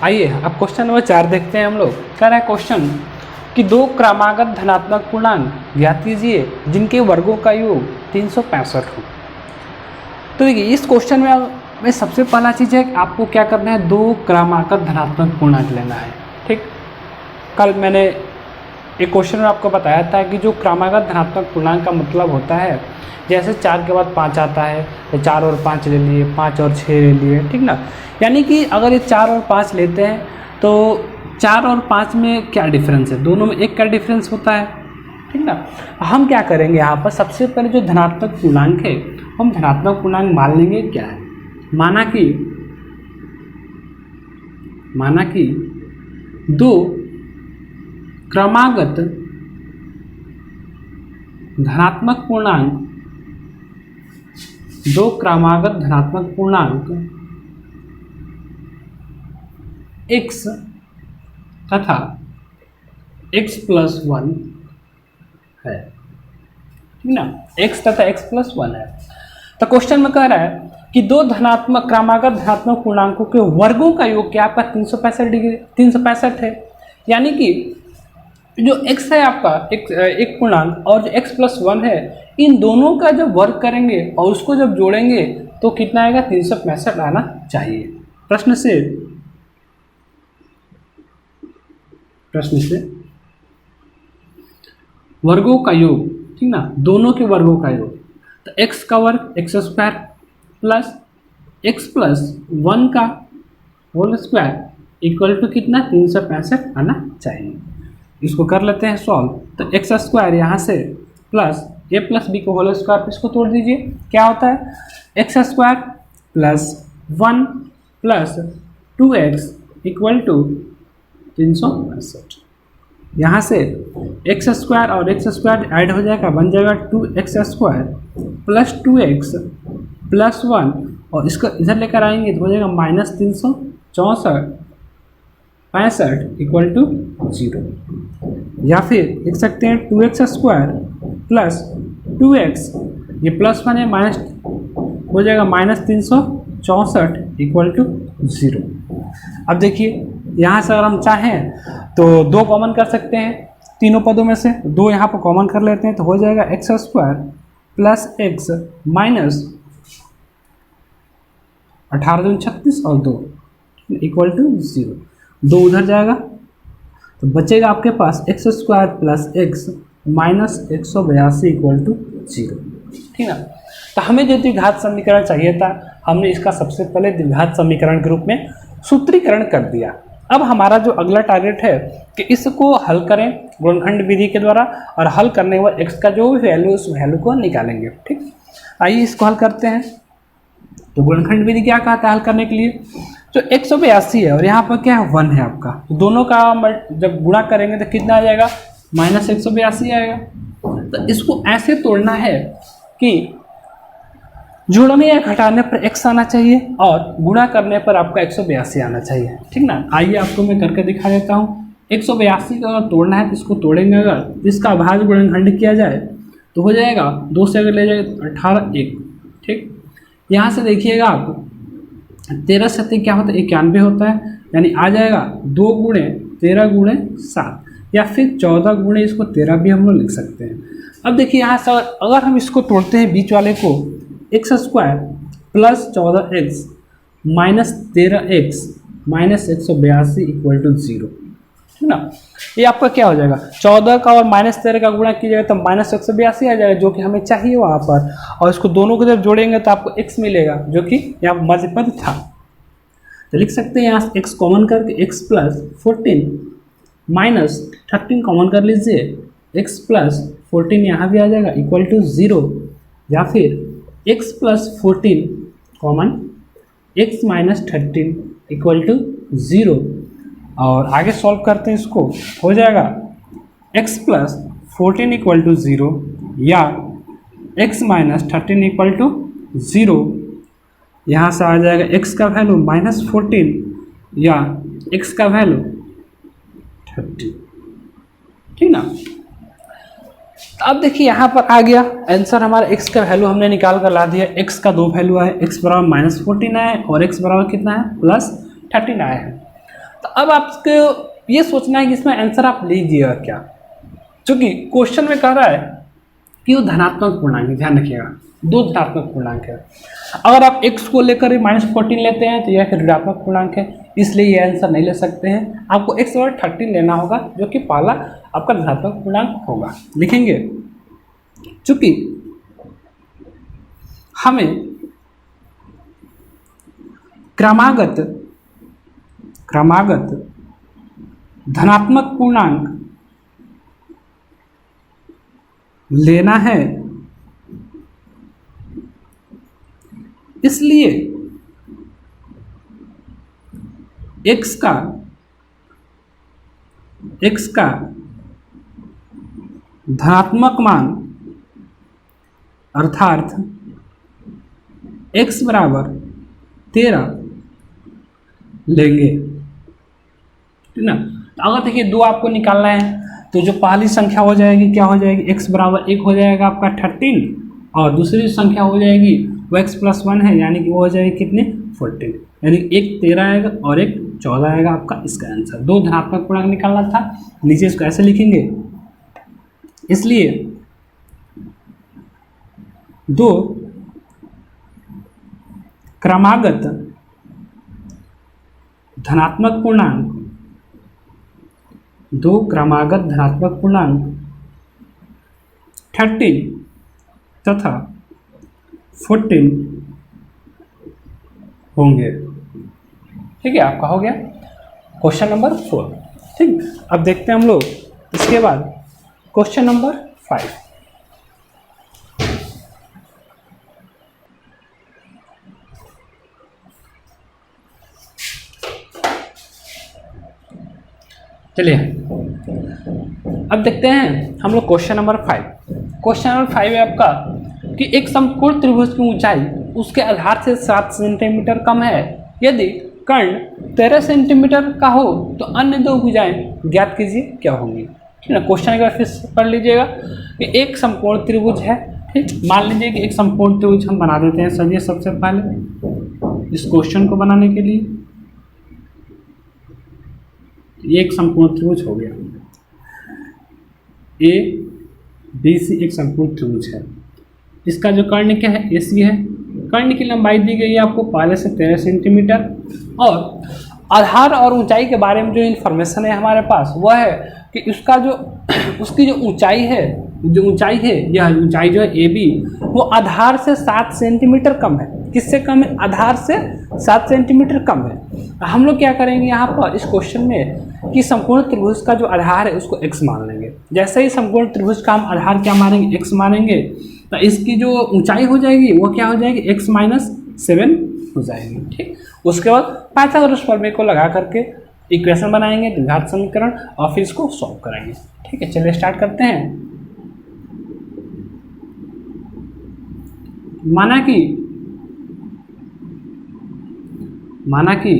आइए अब क्वेश्चन नंबर 4 देखते हैं हम लोग। कह रहा है क्वेश्चन कि 2 क्रमागत धनात्मक पूर्णांक ज्ञात कीजिए जिनके वर्गों का योग 365 हो। तो देखिए इस क्वेश्चन में सबसे पहला चीज़ है कि आपको क्या करना है, 2 क्रमागत धनात्मक पूर्णांक लेना है। ठीक, कल मैंने एक क्वेश्चन में आपको बताया था कि जो क्रमागत धनात्मक पूर्णांक का मतलब होता है, जैसे 4 के बाद 5 आता है तो 4 और 5 ले लिए, 5 और 6 ले लिए, ठीक ना। यानी कि अगर ये 4 और 5 लेते हैं तो 4 और 5 में क्या डिफरेंस है, दोनों में 1 का डिफरेंस होता है, ठीक ना। हम क्या करेंगे यहाँ पर, सबसे पहले जो धनात्मक पूर्णांक है हम धनात्मक पूर्णांक मान लेंगे। क्या है, माना कि 2 क्रमागत धनात्मक पूर्णांक, 2 क्रमागत धनात्मक पूर्णांक x तथा x प्लस 1 है, ठीक ना, x तथा x प्लस 1 है। तो क्वेश्चन में कह रहा है कि 2 धनात्मक क्रमागत धनात्मक पूर्णांकों के वर्गों का योग क्या आपका 365 है। यानी कि जो x है आपका एक पूर्णांक और जो x प्लस 1 है, इन दोनों का जब वर्ग करेंगे और उसको जब जोड़ेंगे तो कितना आएगा, 365 आना चाहिए। प्रश्न से वर्गों का योग, ठीक ना, दोनों के वर्गों का योग, तो x का वर्ग x square plus x plus 1 का होल स्क्वायर इक्वल टू कितना 365 आना चाहिए। इसको कर लेते हैं सॉल्व। तो एक्स स्क्वायर यहाँ से प्लस ए प्लस बी को होल स्क्वायर, इसको तोड़ दीजिए, क्या होता है x square plus 1 plus 2x equal to 365। यहाँ से एक्स स्क्वायर और एक्स स्क्वायर ऐड हो जाएगा, बन जाएगा 2x square plus 2x plus 1, और इसको इधर लेकर आएंगे तो हो जाएगा माइनस 365 इक्वल टू 0। या फिर लिख सकते हैं 2x स्क्वायर प्लस 2x, ये प्लस 1 है, माइनस हो जाएगा माइनस 364 इक्वल टू 0। अब देखिए यहाँ से अगर हम चाहें तो 2 कॉमन कर सकते हैं, तीनों पदों में से 2 यहाँ पर कॉमन कर लेते हैं तो हो जाएगा x square plus x minus 18 36 और 2 इक्वल टू 0। 2 उधर जाएगा तो बचेगा आपके पास x square plus x minus 182 equal to 0, ठीक ना। तो हमें जो द्विघात समीकरण चाहिए था, हमने इसका सबसे पहले द्विघात समीकरण के रूप में सूत्रीकरण कर दिया। अब हमारा जो अगला टारगेट है कि इसको हल करें गुणनखंड विधि के द्वारा, और हल करने के बाद एक्स का जो भी वैल्यू उस वैल्यू को निकालेंगे। ठीक, आइए इसको हल करते हैं। तो गुणनखंड विधि क्या कहता है हल करने के लिए, जो 182 है और यहाँ पर क्या है 1 है आपका, तो दोनों का जब गुणा करेंगे तो कितना आ जाएगा माइनस 182 आएगा। तो इसको ऐसे तोड़ना है कि जोड़ने या घटाने पर x आना चाहिए और गुणा करने पर आपका 182 आना चाहिए, ठीक ना। आइए आपको मैं करके दिखा देता हूँ। 182 का अगर तोड़ना है तो इसको तोड़ेंगे, अगर इसका भाज्य गुणनखंड किया जाए तो हो जाएगा 2 से अगर ले जाए 18 1, ठीक। यहाँ से देखिएगा आप 13 से क्या होता है 91 होता है, यानी आ जाएगा 2 गुणे 13 गुणे 7 या फिर 14 गुणे इसको 13 भी हम लोग लिख सकते हैं। अब देखिए यहाँ से अगर हम इसको तोड़ते हैं बीच वाले को, x square plus 14x minus 13x minus 182 equal to 0, ठीक ना। ये आपका क्या हो जाएगा, 14 का और माइनस 13 का गुणा कीजिएगा तो माइनस 182 आ जाएगा, जो कि हमें चाहिए वहाँ पर। और इसको दोनों को जब जोड़ेंगे तो आपको x मिलेगा, जो कि यहाँ मध्य पद था। तो लिख सकते हैं यहाँ से x कॉमन करके x प्लस 14 माइनस 13 कॉमन कर लीजिए, x प्लस 14 यहाँ भी आ जाएगा इक्वल टू 0, या फिर x plus 14 common x minus 13 equal to 0। और आगे सॉल्व करते हैं इसको, हो जाएगा x प्लस 14 इक्वल टू 0 या x माइनस 13 इक्वल टू 0। यहाँ से आ जाएगा x का वैल्यू माइनस 14 या x का वैल्यू 30, ठीक ना। तो अब देखिए यहाँ पर आ गया आंसर हमारा, x का वैल्यू हमने निकाल कर ला दिया। x का 2 वैल्यू है, x बराबर माइनस 14 आया है और x बराबर कितना है प्लस 13 आया है। तो अब आपको ये सोचना है कि इसमें आंसर आप लीजिएगा क्या, क्योंकि क्वेश्चन में कह रहा है कि वो धनात्मक पूर्णांक है, ध्यान रखिएगा 2 धनात्मक पूर्णांक है। अगर आप x को लेकर माइनस 14 लेते हैं तो यह फिर ऋणात्मक पूर्णांक है, इसलिए ये आंसर नहीं ले सकते हैं। आपको x बराबर 13 लेना होगा, जो कि पहला आपका धनात्मक पूर्णांक होगा। लिखेंगे चूंकि हमें क्रमागत धनात्मक पूर्णांक लेना है, इसलिए x का धनात्मक मान अर्थात x बराबर 13 लेंगे, ठीक ना। तो अगर देखिए 2 आपको निकालना है तो जो पहली संख्या हो जाएगी क्या हो जाएगी, x बराबर 1 हो जाएगा आपका 13 और दूसरी संख्या हो जाएगी वो x प्लस 1 है, यानी कि वो हो जाएगी कितने 14, यानी एक 13 आएगा और एक 14 आएगा आपका इसका आंसर। 2 धनात्मक पूर्णांक निकालना था, नीचे इसको ऐसे लिखेंगे, इसलिए 2 क्रमागत धनात्मक पूर्णांक 13 तथा 14 होंगे, ठीक है। आपका हो गया क्वेश्चन नंबर 4, ठीक। अब देखते हैं हम लोग इसके बाद क्वेश्चन नंबर 5। चलिए अब देखते हैं हम लोग क्वेश्चन नंबर 5। क्वेश्चन नंबर 5 है आपका कि एक समकोण त्रिभुज की ऊंचाई उसके आधार से 7 सेंटीमीटर कम है। यदि कर्ण 13 सेंटीमीटर का हो तो अन्य 2 भुजाएं ज्ञात कीजिए क्या होंगी, ठीक ना। क्वेश्चन एक बार फिर पढ़ लीजिएगा कि एक समकोण त्रिभुज है, ठीक। मान लीजिए कि एक समकोण त्रिभुज हम बना देते हैं सभी सबसे पहले इस क्वेश्चन को बनाने के लिए। ये एक समकोण त्रिभुज हो गया, ए बी सी एक समकोण त्रिभुज है। इसका जो कर्ण क्या है AC है। कर्ण की लंबाई दी गई है आपको पहले से 13 सेंटीमीटर और आधार और ऊंचाई के बारे में जो इन्फॉर्मेशन है हमारे पास वह है कि उसकी जो ऊंचाई है यह ऊंचाई जो है AB वो आधार से 7 सेंटीमीटर कम है। किससे कम है, आधार से 7 सेंटीमीटर कम है। हम लोग क्या करेंगे यहाँ पर इस क्वेश्चन में कि समकोण त्रिभुज का जो आधार है उसको x मान लेंगे। जैसे ही समकोण त्रिभुज का हम आधार क्या मानेंगे, x मानेंगे, तो इसकी जो ऊंचाई हो जाएगी वो क्या हो जाएगी, x माइनस 7 हो जाएगी, ठीक। उसके बाद पाइथागोरस प्रमेय को लगा करके इक्वेशन बनाएंगे, द्विघात समीकरण, और फिर इसको सॉल्व करेंगे, ठीक है। चलिए स्टार्ट करते हैं। माना कि माना कि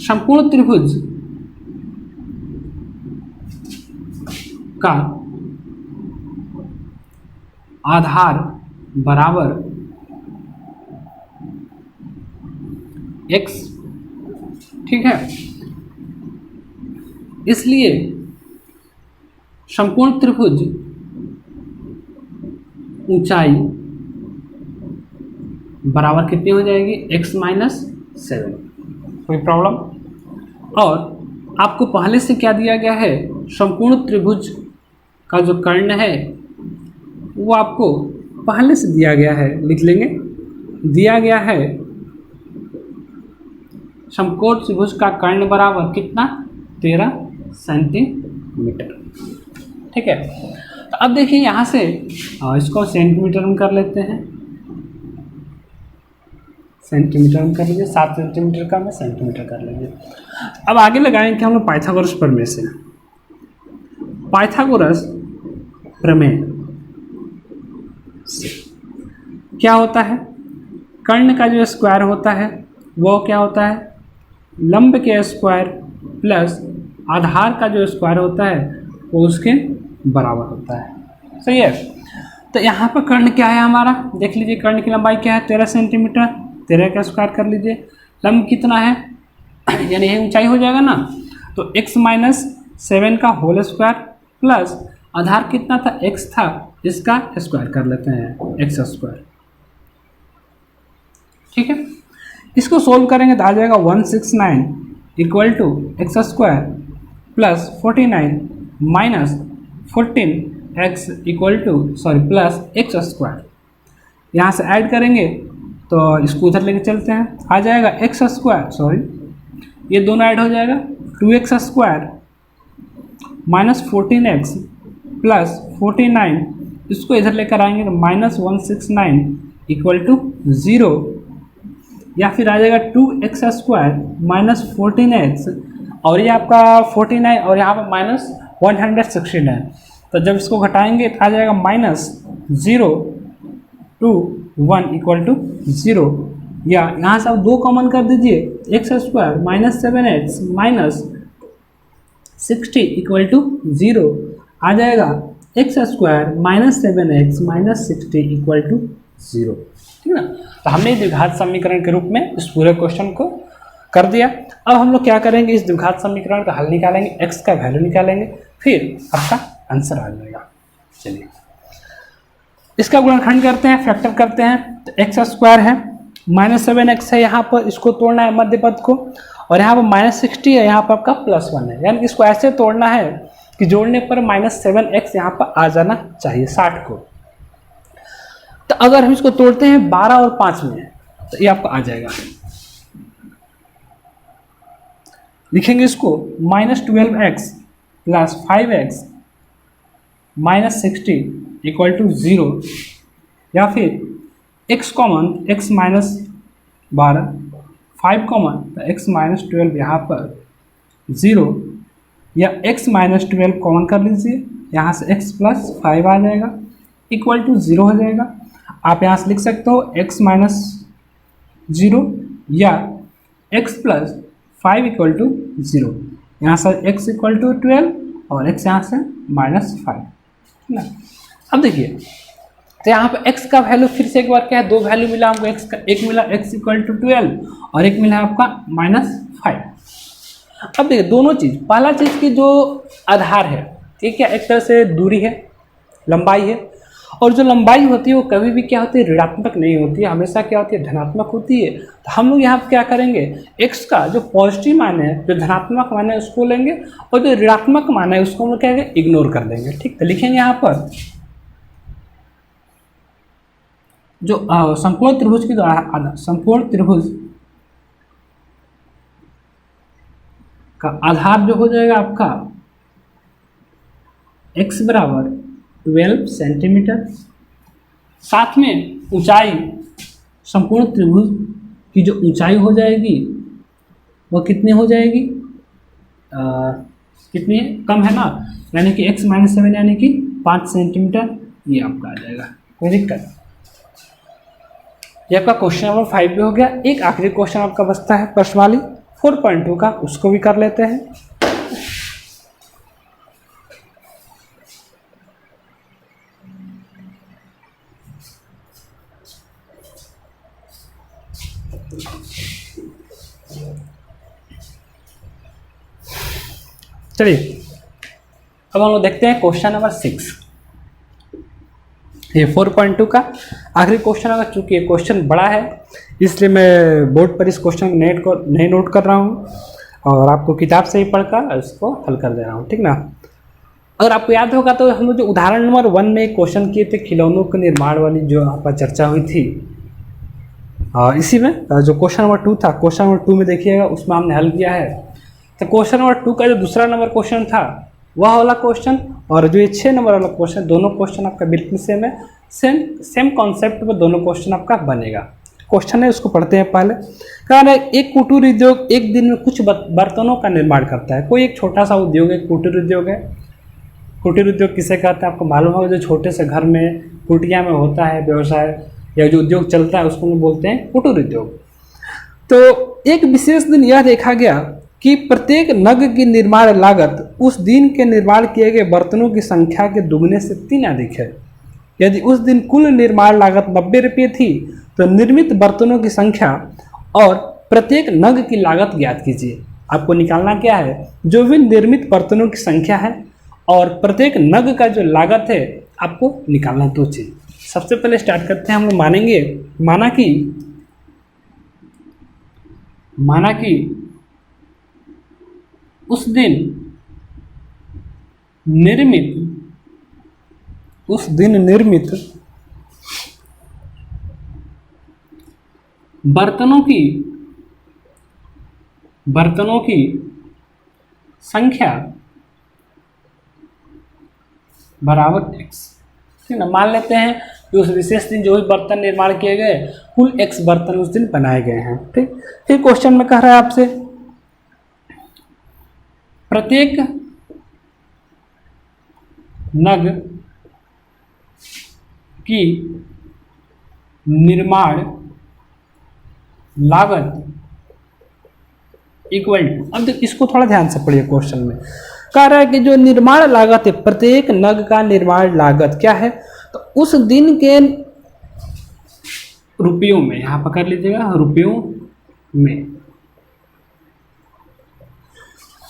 संपूर्ण त्रिभुज का आधार बराबर x, ठीक है। इसलिए संपूर्ण त्रिभुज ऊंचाई बराबर कितनी हो जाएगी, x माइनस 7। कोई प्रॉब्लम? और आपको पहले से क्या दिया गया है, संपूर्ण त्रिभुज का जो कर्ण है वो आपको पहले से दिया गया है, लिख लेंगे। दिया गया है समकोण त्रिभुज का कर्ण बराबर कितना, 13 सेंटीमीटर, ठीक है। तो अब देखिए यहाँ से इसको सेंटीमीटर में कर लेते हैं, सेंटीमीटर में कर लीजिए, 7 सेंटीमीटर का मैं सेंटीमीटर कर लीजिए। अब आगे लगाएंगे हम लोग पाइथागोरस प्रमेय से। पाइथागोरस प्रमेय क्या होता है, कर्ण का जो स्क्वायर होता है वो क्या होता है, लंब के स्क्वायर प्लस आधार का जो स्क्वायर होता है वो उसके बराबर होता है, सही है। तो यहाँ पर कर्ण क्या है हमारा, देख लीजिए कर्ण की लंबाई क्या है, 13 सेंटीमीटर, 13 का स्क्वायर कर लीजिए, लंब कितना है यानी यही ऊंचाई हो जाएगा ना, तो x माइनस 7 का होल स्क्वायर प्लस आधार कितना था, x था, इसका स्क्वायर कर लेते हैं, एक्स स्क्वायर, ठीक है। इसको सोल्व करेंगे तो आ जाएगा 169 equal to x square plus 49 minus 14 x equal to plus x square. यहाँ से ऐड करेंगे तो इसको उधर लेके चलते हैं, आ जाएगा एक्स स्क्वायर, ये दोनों ऐड हो जाएगा, 2x square minus 14x plus 49, इसको इधर लेकर आएंगे तो माइनस 169 इक्वल टू 0, या फिर आ जाएगा 2x स्क्वायर माइनस 14x और ये आपका 49 और यहाँ पर माइनस 169, तो जब इसको घटाएंगे तो आ जाएगा माइनस 0 2 1 इक्वल टू 0, या यहाँ से आप 2 कॉमन कर दीजिए, x square minus 7x minus 60 equal to 0, आ जाएगा x square minus 7x minus 60 equal to 0, ठीक है ना। तो हमने द्विघात समीकरण के रूप में इस पूरे क्वेश्चन को कर दिया। अब हम लोग क्या करेंगे, इस द्विघात समीकरण का हल निकालेंगे, x का वैल्यू निकालेंगे, फिर आपका आंसर आ जाएगा। चलिए इसका गुणनखंड करते हैं, फैक्टर करते हैं, तो एक्स स्क्वायर है माइनस 7x है, यहाँ पर इसको तोड़ना है मध्य पद को, और यहाँ पर माइनस 60 है, यहाँ पर आपका प्लस 1 है, यानी इसको ऐसे तोड़ना है कि जोड़ने पर माइनस 7x यहाँ पर आ जाना चाहिए 60 को। तो अगर हम इसको तोड़ते हैं 12 और 5 में तो ये आपको आ जाएगा, लिखेंगे इसको minus 12x plus 5x minus 60 equal to 0, या फिर x common x minus 12, 5 common तो x माइनस 12 यहाँ पर 0, या x माइनस 12 कॉमन कर लीजिए, यहाँ से x प्लस 5 आ जाएगा इक्वल टू 0 हो जाएगा। आप यहाँ से लिख सकते हो x माइनस 0 या x प्लस 5 इक्वल टू 0, यहाँ से x इक्वल टू 12 और x यहाँ से माइनस 5, ठीक ना। अब देखिए तो यहाँ पे x का वैल्यू फिर से एक बार क्या है, 2 वैल्यू मिला हमको, x का एक मिला x इक्वल टू 12 और एक मिला आपका माइनस 5। अब देखिए दोनों चीज़, पहला चीज़ की जो आधार है, ठीक है, एक तरह से दूरी है, लंबाई है, और जो लंबाई होती है वो कभी भी क्या होती है, ऋणात्मक नहीं होती है, हमेशा क्या होती है, धनात्मक होती है। तो हम लोग यहाँ पर क्या करेंगे, x का जो पॉजिटिव मान है, जो धनात्मक मान है उसको लेंगे, और जो ऋणात्मक मान है उसको हम लोग क्या करेंगे, इग्नोर कर देंगे, ठीक। तो लिखेंगे यहाँ पर जो संपूर्ण त्रिभुज की संपूर्ण त्रिभुज का आधार जो हो जाएगा आपका x बराबर 12 सेंटीमीटर, साथ में ऊंचाई, संपूर्ण त्रिभुज की जो ऊंचाई हो जाएगी वो कितनी हो जाएगी, कितनी है, कम है ना, यानी कि x माइनस 7 यानी कि 5 सेंटीमीटर, ये आपका आ जाएगा, कोई दिक्कत। ये आपका क्वेश्चन नंबर 5 भी हो गया। एक आखिरी क्वेश्चन आपका बचता है प्रश्नावली 4.2 का, उसको भी कर लेते हैं। चलिए अब हम लोग देखते हैं क्वेश्चन नंबर 6। ये 4.2 का आखिरी क्वेश्चन होगा। चूंकि ये क्वेश्चन बड़ा है इसलिए मैं बोर्ड पर इस क्वेश्चन को नहीं नोट कर रहा हूँ और आपको किताब से ही पढ़कर इसको हल कर दे रहा हूँ, ठीक ना। अगर आपको याद होगा तो हम लोग जो उदाहरण नंबर 1 में क्वेश्चन किए थे खिलौनों के निर्माण वाली जो यहाँ पर चर्चा हुई थी, इसी में जो क्वेश्चन नंबर 2 था, क्वेश्चन नंबर 2 में देखिएगा उसमें हमने हल किया है। तो क्वेश्चन नंबर 2 का जो दूसरा नंबर क्वेश्चन था वह वाला क्वेश्चन और जो ये 6 नंबर वाला क्वेश्चन, दोनों क्वेश्चन आपका बिल्कुल सेम है। सेम कॉन्सेप्ट पर दोनों क्वेश्चन आपका बनेगा। क्वेश्चन है उसको पढ़ते हैं पहले। कारण एक कुटीर उद्योग एक दिन में कुछ बर्तनों का निर्माण करता है। कोई एक छोटा सा उद्योग है, कुटीर उद्योग है। कुटीर उद्योग किसे कहते हैं आपको मालूम होगा, जो छोटे से घर में कुटिया में होता है व्यवसाय या जो उद्योग चलता है उसको बोलते हैं कुटीर उद्योग। तो एक विशेष दिन यह देखा गया कि प्रत्येक नग की निर्माण लागत उस दिन के निर्माण किए गए बर्तनों की संख्या के दुगने से 3 अधिक है। यदि उस दिन कुल निर्माण लागत 90 रुपये थी तो निर्मित बर्तनों की संख्या और प्रत्येक नग की लागत ज्ञात कीजिए। आपको निकालना क्या है, जो भी निर्मित बर्तनों की संख्या है और प्रत्येक नग का जो लागत है आपको निकालना 2 चीज। सबसे पहले स्टार्ट करते हैं हम लोग मानेंगे, माना कि उस दिन निर्मित बर्तनों की संख्या बराबर x। ठीक ना, मान लेते हैं कि उस विशेष दिन जो भी बर्तन निर्माण किए गए कुल x बर्तन उस दिन बनाए गए हैं। ठीक, फिर क्वेश्चन में कह रहा है आपसे प्रत्येक नग की निर्माण लागत इक्वल टू। अब इसको थोड़ा ध्यान से पढ़िए। क्वेश्चन में कह रहा है कि जो निर्माण लागत है, प्रत्येक नग का निर्माण लागत क्या है, तो उस दिन के रुपयों में, यहां पकड़ लीजिएगा रुपयों में,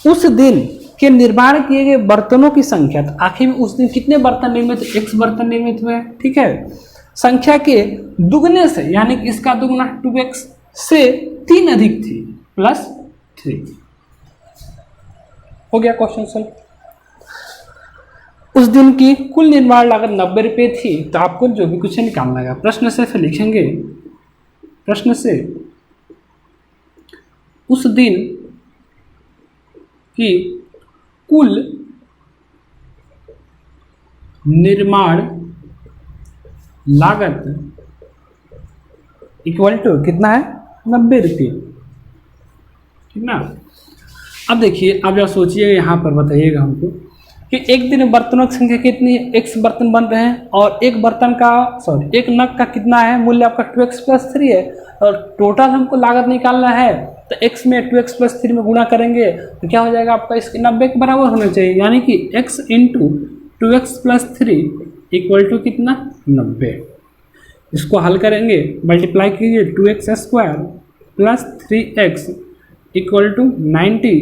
उस दिन के निर्माण किए गए बर्तनों की संख्या। तो आखिर में उस दिन कितने बर्तन निर्मित, x बर्तन निर्मित हुए, ठीक है, संख्या के दुगने से, यानी कि इसका दुगना 2x से 3 अधिक थी, +3 हो गया क्वेश्चन सॉल्व। उस दिन की कुल निर्माण लागत 90 रुपये थी, तो आपको जो भी कुछ निकालना है प्रश्न से फिर लिखेंगे, प्रश्न से उस दिन की कुल निर्माण लागत इक्वल टू कितना है, 90 रुपये। ठीक ना। अब देखिए, अब जब सोचिए यहाँ पर बताइएगा हमको कि एक दिन में बर्तनों की संख्या कितनी है, x बर्तन बन रहे हैं और एक नग का कितना है मूल्य आपका 2x + 3 है और टोटल हमको लागत निकालना है। तो x में 2x + 3 में गुणा करेंगे तो क्या हो जाएगा आपका, इसके 90 के बराबर होना चाहिए, यानी कि x × 2x + 3 इक्वल टू कितना, 90। इसको हल करेंगे, मल्टीप्लाई कीजिए, 2x² + 3x इक्वल टू 90,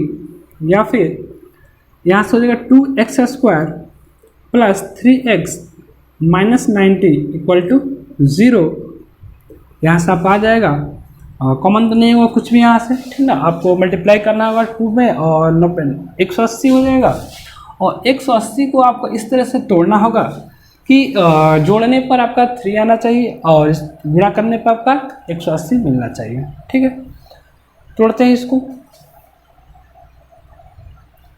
या फिर यहाँ से हो जाएगा 2x² + 3x - 90 इक्वल टू 0। यहाँ से आप आ जाएगा, कॉमन तो नहीं होगा कुछ भी यहाँ से, ठीक ना। आपको मल्टीप्लाई करना होगा 2 में और 90 180 हो जाएगा। और 180 को आपको इस तरह से तोड़ना होगा कि जोड़ने पर आपका 3 आना चाहिए और गुणा करने पर आपका 180 मिलना चाहिए। ठीक है, तोड़ते हैं इसको।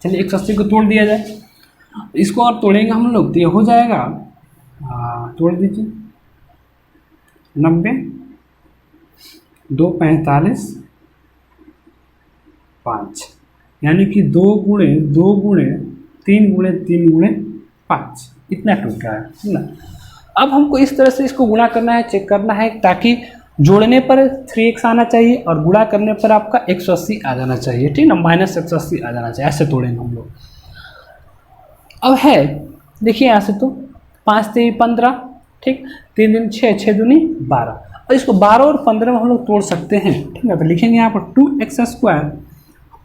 चलिए 180 को तोड़ दिया जाए, इसको और तोड़ेंगे हम लोग तो ये हो जाएगा, तोड़ दीजिए, 90 2 45 5, यानी कि 2 × 3 × 3 × 5 इतना टूट रहा है ना। अब हमको इस तरह से इसको गुणा करना है, चेक करना है, ताकि जोड़ने पर 3x आना चाहिए और गुणा करने पर आपका 180 आ जाना चाहिए, ठीक ना, -180 आ जाना चाहिए, ऐसे तोड़ेंगे हम लोग। अब है देखिए यहाँ से तो 5 3 15, ठीक, 3 दिन 6, 6 दूनी 12, और इसको 12 और 15 में हम लोग तोड़ सकते हैं, ठीक है। तो लिखेंगे यहाँ पर 2x²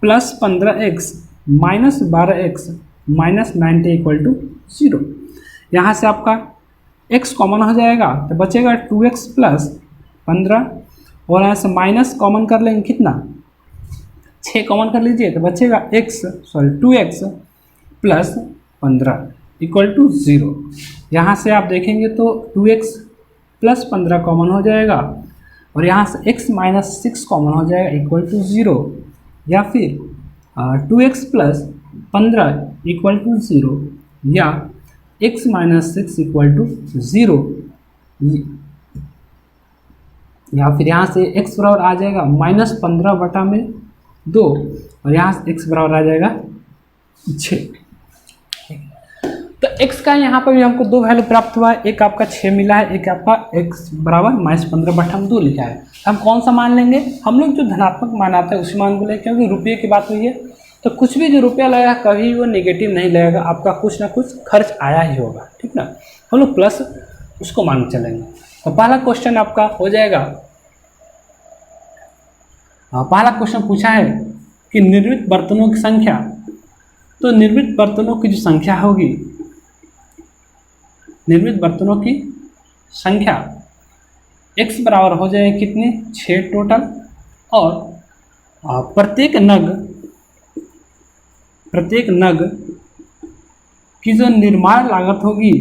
plus 15x minus 12x minus 90 equal to 0। यहाँ से आपका x कॉमन हो जाएगा तो बचेगा 2x प्लस 15, और यहाँ से माइनस कॉमन कर लेंगे, कितना 6 कॉमन कर लीजिए तो बचेगा 2x प्लस 15 इक्वल टू 0। यहाँ से आप देखेंगे तो 2x प्लस 15 कॉमन हो जाएगा, और यहाँ से x माइनस 6 कॉमन हो जाएगा इक्वल टू 0, या फिर 2x प्लस 15 इक्वल टू 0, या x माइनस 6 इक्वल टू 0, या फिर यहाँ से x बराबर आ जाएगा -15/2, और यहाँ से x बराबर आ जाएगा 6। तो x का यहाँ पर भी हमको 2 वैल्यू प्राप्त हुआ है, एक आपका 6 मिला है, एक आपका x बराबर -15/2 लिखा है। हम कौन सा मान लेंगे, हम लोग जो धनात्मक मान आता है उसी मान को लेंगे, क्योंकि रुपये की बात हुई है तो कुछ भी जो रुपया लगेगा कभी वो नेगेटिव नहीं लगेगा, आपका कुछ ना कुछ खर्च आया ही होगा, ठीक ना, हम लोग प्लस उसको मान के चलेंगे। तो पहला क्वेश्चन आपका हो जाएगा, पहला क्वेश्चन पूछा है कि निर्मित बर्तनों की संख्या, तो निर्मित बर्तनों की जो संख्या होगी, निर्मित बर्तनों की संख्या x बराबर हो जाए कितने 6 टोटल, और प्रत्येक नग की जो निर्माण लागत होगी,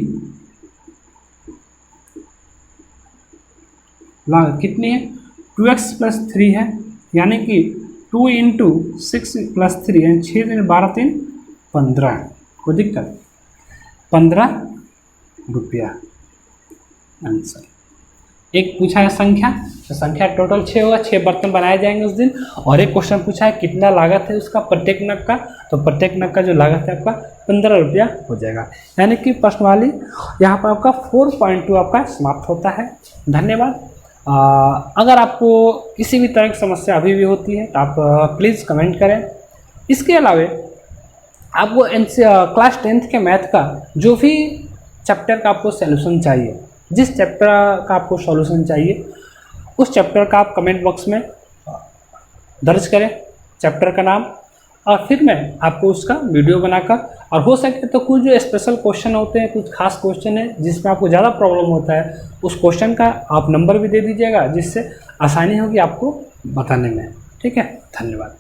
लागत कितनी है 2x प्लस 3 है, यानी कि 2 इंटू 6 प्लस 3 यानी 6 दिन 12 3 15, कोई दिक्कत 15 रुपया आंसर। एक पूछा है संख्या, तो संख्या टोटल 6 होगा, 6 बर्तन बनाए जाएंगे उस दिन, और एक क्वेश्चन पूछा है कितना लागत है उसका प्रत्येक नग का, तो प्रत्येक नग का जो लागत है आपका 15 रुपया हो जाएगा। यानी कि प्रश्नवाली यहाँ पर आपका 4.2 आपका समाप्त होता है। धन्यवाद। अगर आपको किसी भी तरह की समस्या अभी भी होती है तो आप प्लीज़ कमेंट करें। इसके अलावा आपको क्लास 10th के मैथ का जो भी चैप्टर का आपको सॉल्यूशन चाहिए, जिस चैप्टर का आपको सॉल्यूशन चाहिए उस चैप्टर का आप कमेंट बॉक्स में दर्ज करें चैप्टर का नाम, और फिर मैं आपको उसका वीडियो बनाकर, और हो सके तो कुछ जो स्पेशल क्वेश्चन होते हैं, कुछ खास क्वेश्चन है जिसमें आपको ज़्यादा प्रॉब्लम होता है, उस क्वेश्चन का आप नंबर भी दे दीजिएगा जिससे आसानी होगी आपको बताने में। ठीक है, धन्यवाद।